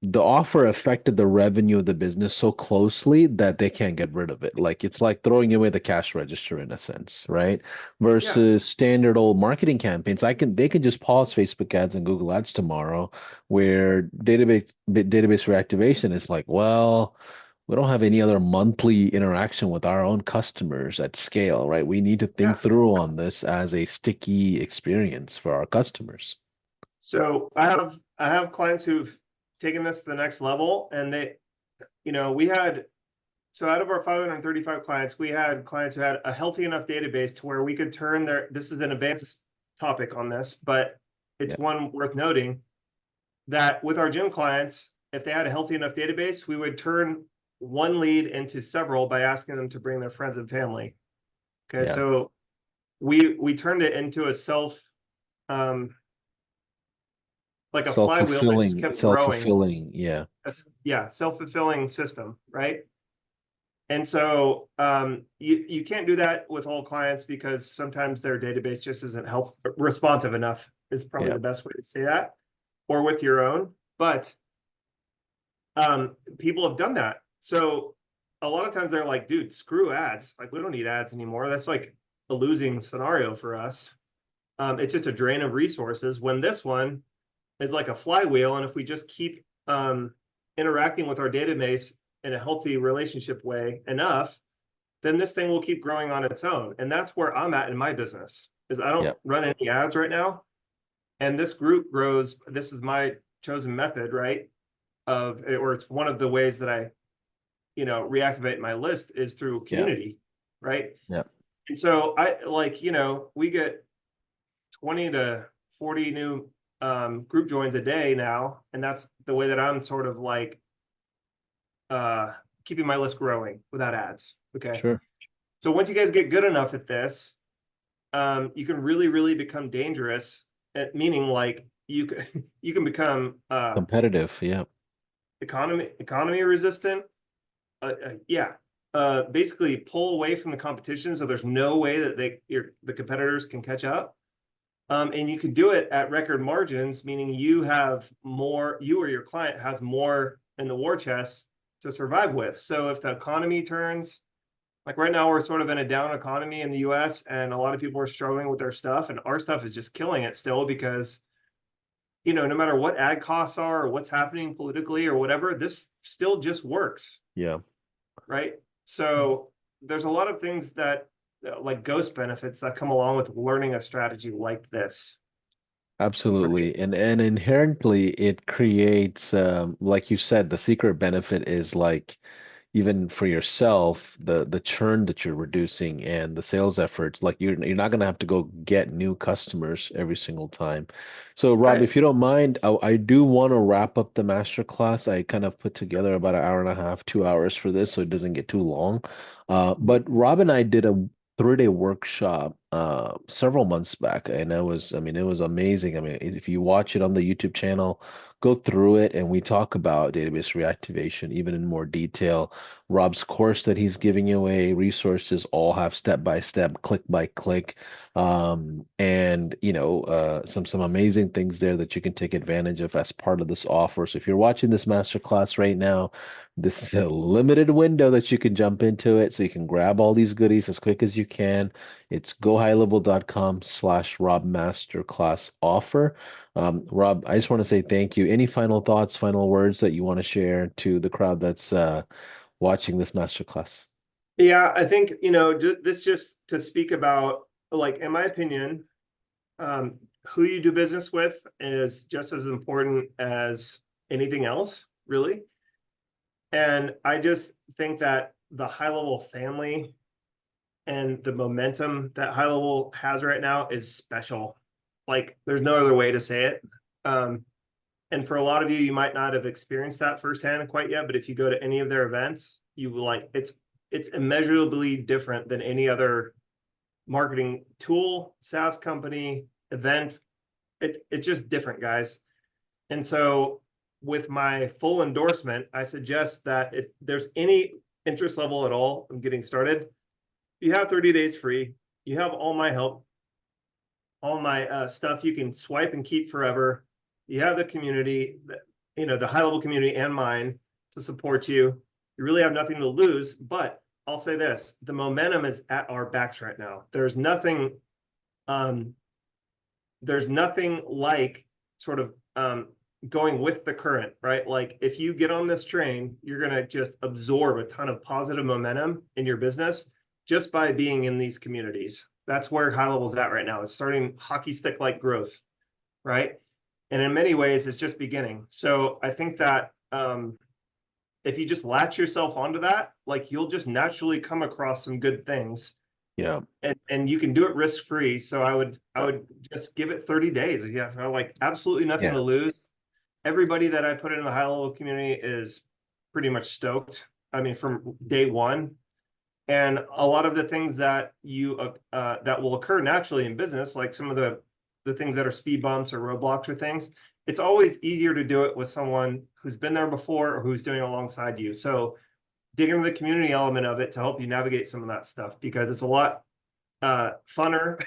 the offer affected the revenue of the business so closely that they can't get rid of it. Like it's like throwing away the cash register in a sense, right? yeah, Versus standard old marketing campaigns. They can just pause Facebook ads and Google ads tomorrow, where database reactivation is like, well, we don't have any other monthly interaction with our own customers at scale, right? We need to think yeah. through on this as a sticky experience for our customers. So I have clients who've taken this to the next level, and we had, so out of our 535 clients, we had clients who had a healthy enough database to where we could turn this is an advanced topic on this, but it's Yeah, one worth noting that with our gym clients, if they had a healthy enough database, we would turn one lead into several by asking them to bring their friends and family. Okay, yeah. so we turned it into a um like a flywheel that just Self-fulfilling, kept growing. self-fulfilling, yeah. Yeah, self-fulfilling system, right? And so you can't do that with all clients because sometimes their database just isn't responsive enough is probably Yeah. the best way to say that, or with your own. But people have done that. So a lot of times they're like, dude, screw ads. Like we don't need ads anymore. That's like a losing scenario for us. It's just a drain of resources when this one is like a flywheel. And if we just keep interacting with our database in a healthy relationship way enough, then this thing will keep growing on its own. And that's where I'm at in my business is I don't Yeah. run any ads right now. And this group grows. This is my chosen method, right? Or it's one of the ways that I, reactivate my list is through Yeah. community, right? Yeah. And so I like, we get 20 to 40 new group joins a day now. And that's the way that I'm sort of like uh, keeping my list growing without ads. Okay. Sure. So once you guys get good enough at this, you can really, really become dangerous at meaning like you can you can become Competitive. Yeah. economy resistant. Yeah. Basically pull away from the competition so there's no way that the competitors can catch up. And you can do it at record margins, meaning you or your client has more in the war chest to survive with. So if the economy turns, like right now, we're sort of in a down economy in the US, and a lot of people are struggling with their stuff, and our stuff is just killing it still because, no matter what ad costs are or what's happening politically or whatever, this still just works, Yeah. right? So there's a lot of things that like ghost benefits that come along with learning a strategy like this, right? Absolutely. And inherently it creates like you said, the secret benefit is like even for yourself, the churn that you're reducing and the sales efforts, like you're not gonna have to go get new customers every single time. So Rob, Right. if you don't mind, I do want to wrap up the master class. I kind of put together about an hour and a half, 2 hours for this, so it doesn't get too long. But Rob and I did a 3-day workshop several months back, and it was amazing. I mean, if you watch it on the YouTube channel, go through it, and we talk about database reactivation even in more detail. Rob's course that he's giving away, resources all have step by step, click by click, and some amazing things there that you can take advantage of as part of this offer. So if you're watching this masterclass right now, this is a limited window that you can jump into it, so you can grab all these goodies as quick as you can. It's gohighlevel.com/Rob Masterclass offer. Rob, I just want to say thank you. Any final thoughts, final words that you want to share to the crowd that's watching this masterclass? Yeah, I think, this just to speak about, like, in my opinion, who you do business with is just as important as anything else, really. And I just think that the high level family and the momentum that high level has right now is special. Like, there's no other way to say it. Um, and for a lot of you, you might not have experienced that firsthand quite yet, but if you go to any of their events, you will like it's immeasurably different than any other marketing tool, SaaS company, event. It's just different, guys. And so with my full endorsement, I suggest that if there's any interest level at all in getting started, you have 30 days free. You have all my help, all my stuff you can swipe and keep forever. You have the community, the high level community and mine to support you. You really have nothing to lose, but I'll say this, the momentum is at our backs right now. Um, there's nothing like sort of going with the current, right? Like if you get on this train, you're going to just absorb a ton of positive momentum in your business just by being in these communities. That's where high level's at right now. It's starting hockey stick like growth, right? And in many ways, it's just beginning. So I think that if you just latch yourself onto that, like you'll just naturally come across some good things. Yeah. And you can do it risk free. So I would just give it 30 days. Yeah, like absolutely nothing Yeah. to lose. Everybody that I put in the high level community is pretty much stoked. I mean, from day one. And a lot of the things that that will occur naturally in business, like some of the things that are speed bumps or roadblocks or things, it's always easier to do it with someone who's been there before or who's doing it alongside you. So dig into the community element of it to help you navigate some of that stuff, because it's a lot funner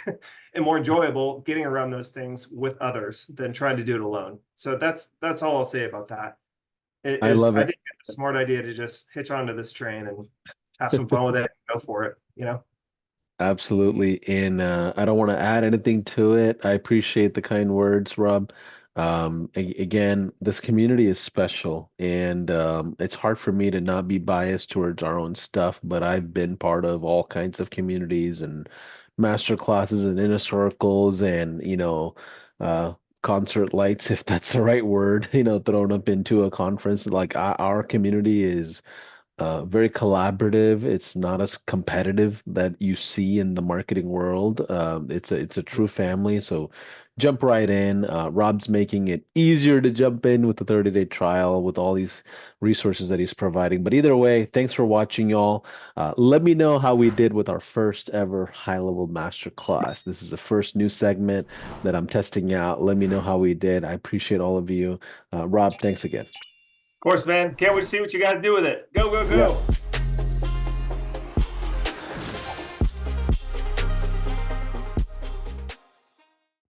and more enjoyable getting around those things with others than trying to do it alone. So that's all I'll say about that. I love I it. think it's a smart idea to just hitch onto this train and have some fun with it, go for it, you know? Absolutely. And I don't want to add anything to it. I appreciate the kind words, Rob. Again, this community is special, and it's hard for me to not be biased towards our own stuff, but I've been part of all kinds of communities and master classes and inner circles and, uh, concert lights, if that's the right word, thrown up into a conference. Like our community is very collaborative. It's not as competitive that you see in the marketing world. It's a true family. So jump right in. Rob's making it easier to jump in with the 30-day trial with all these resources that he's providing. But either way, thanks for watching, y'all. Let me know how we did with our first ever high level master class. This is the first new segment that I'm testing out. Let me know how we did. I appreciate all of you. Rob, thanks again. Of course, man. Can't wait to see what you guys do with it. Go, go, Yeah. go.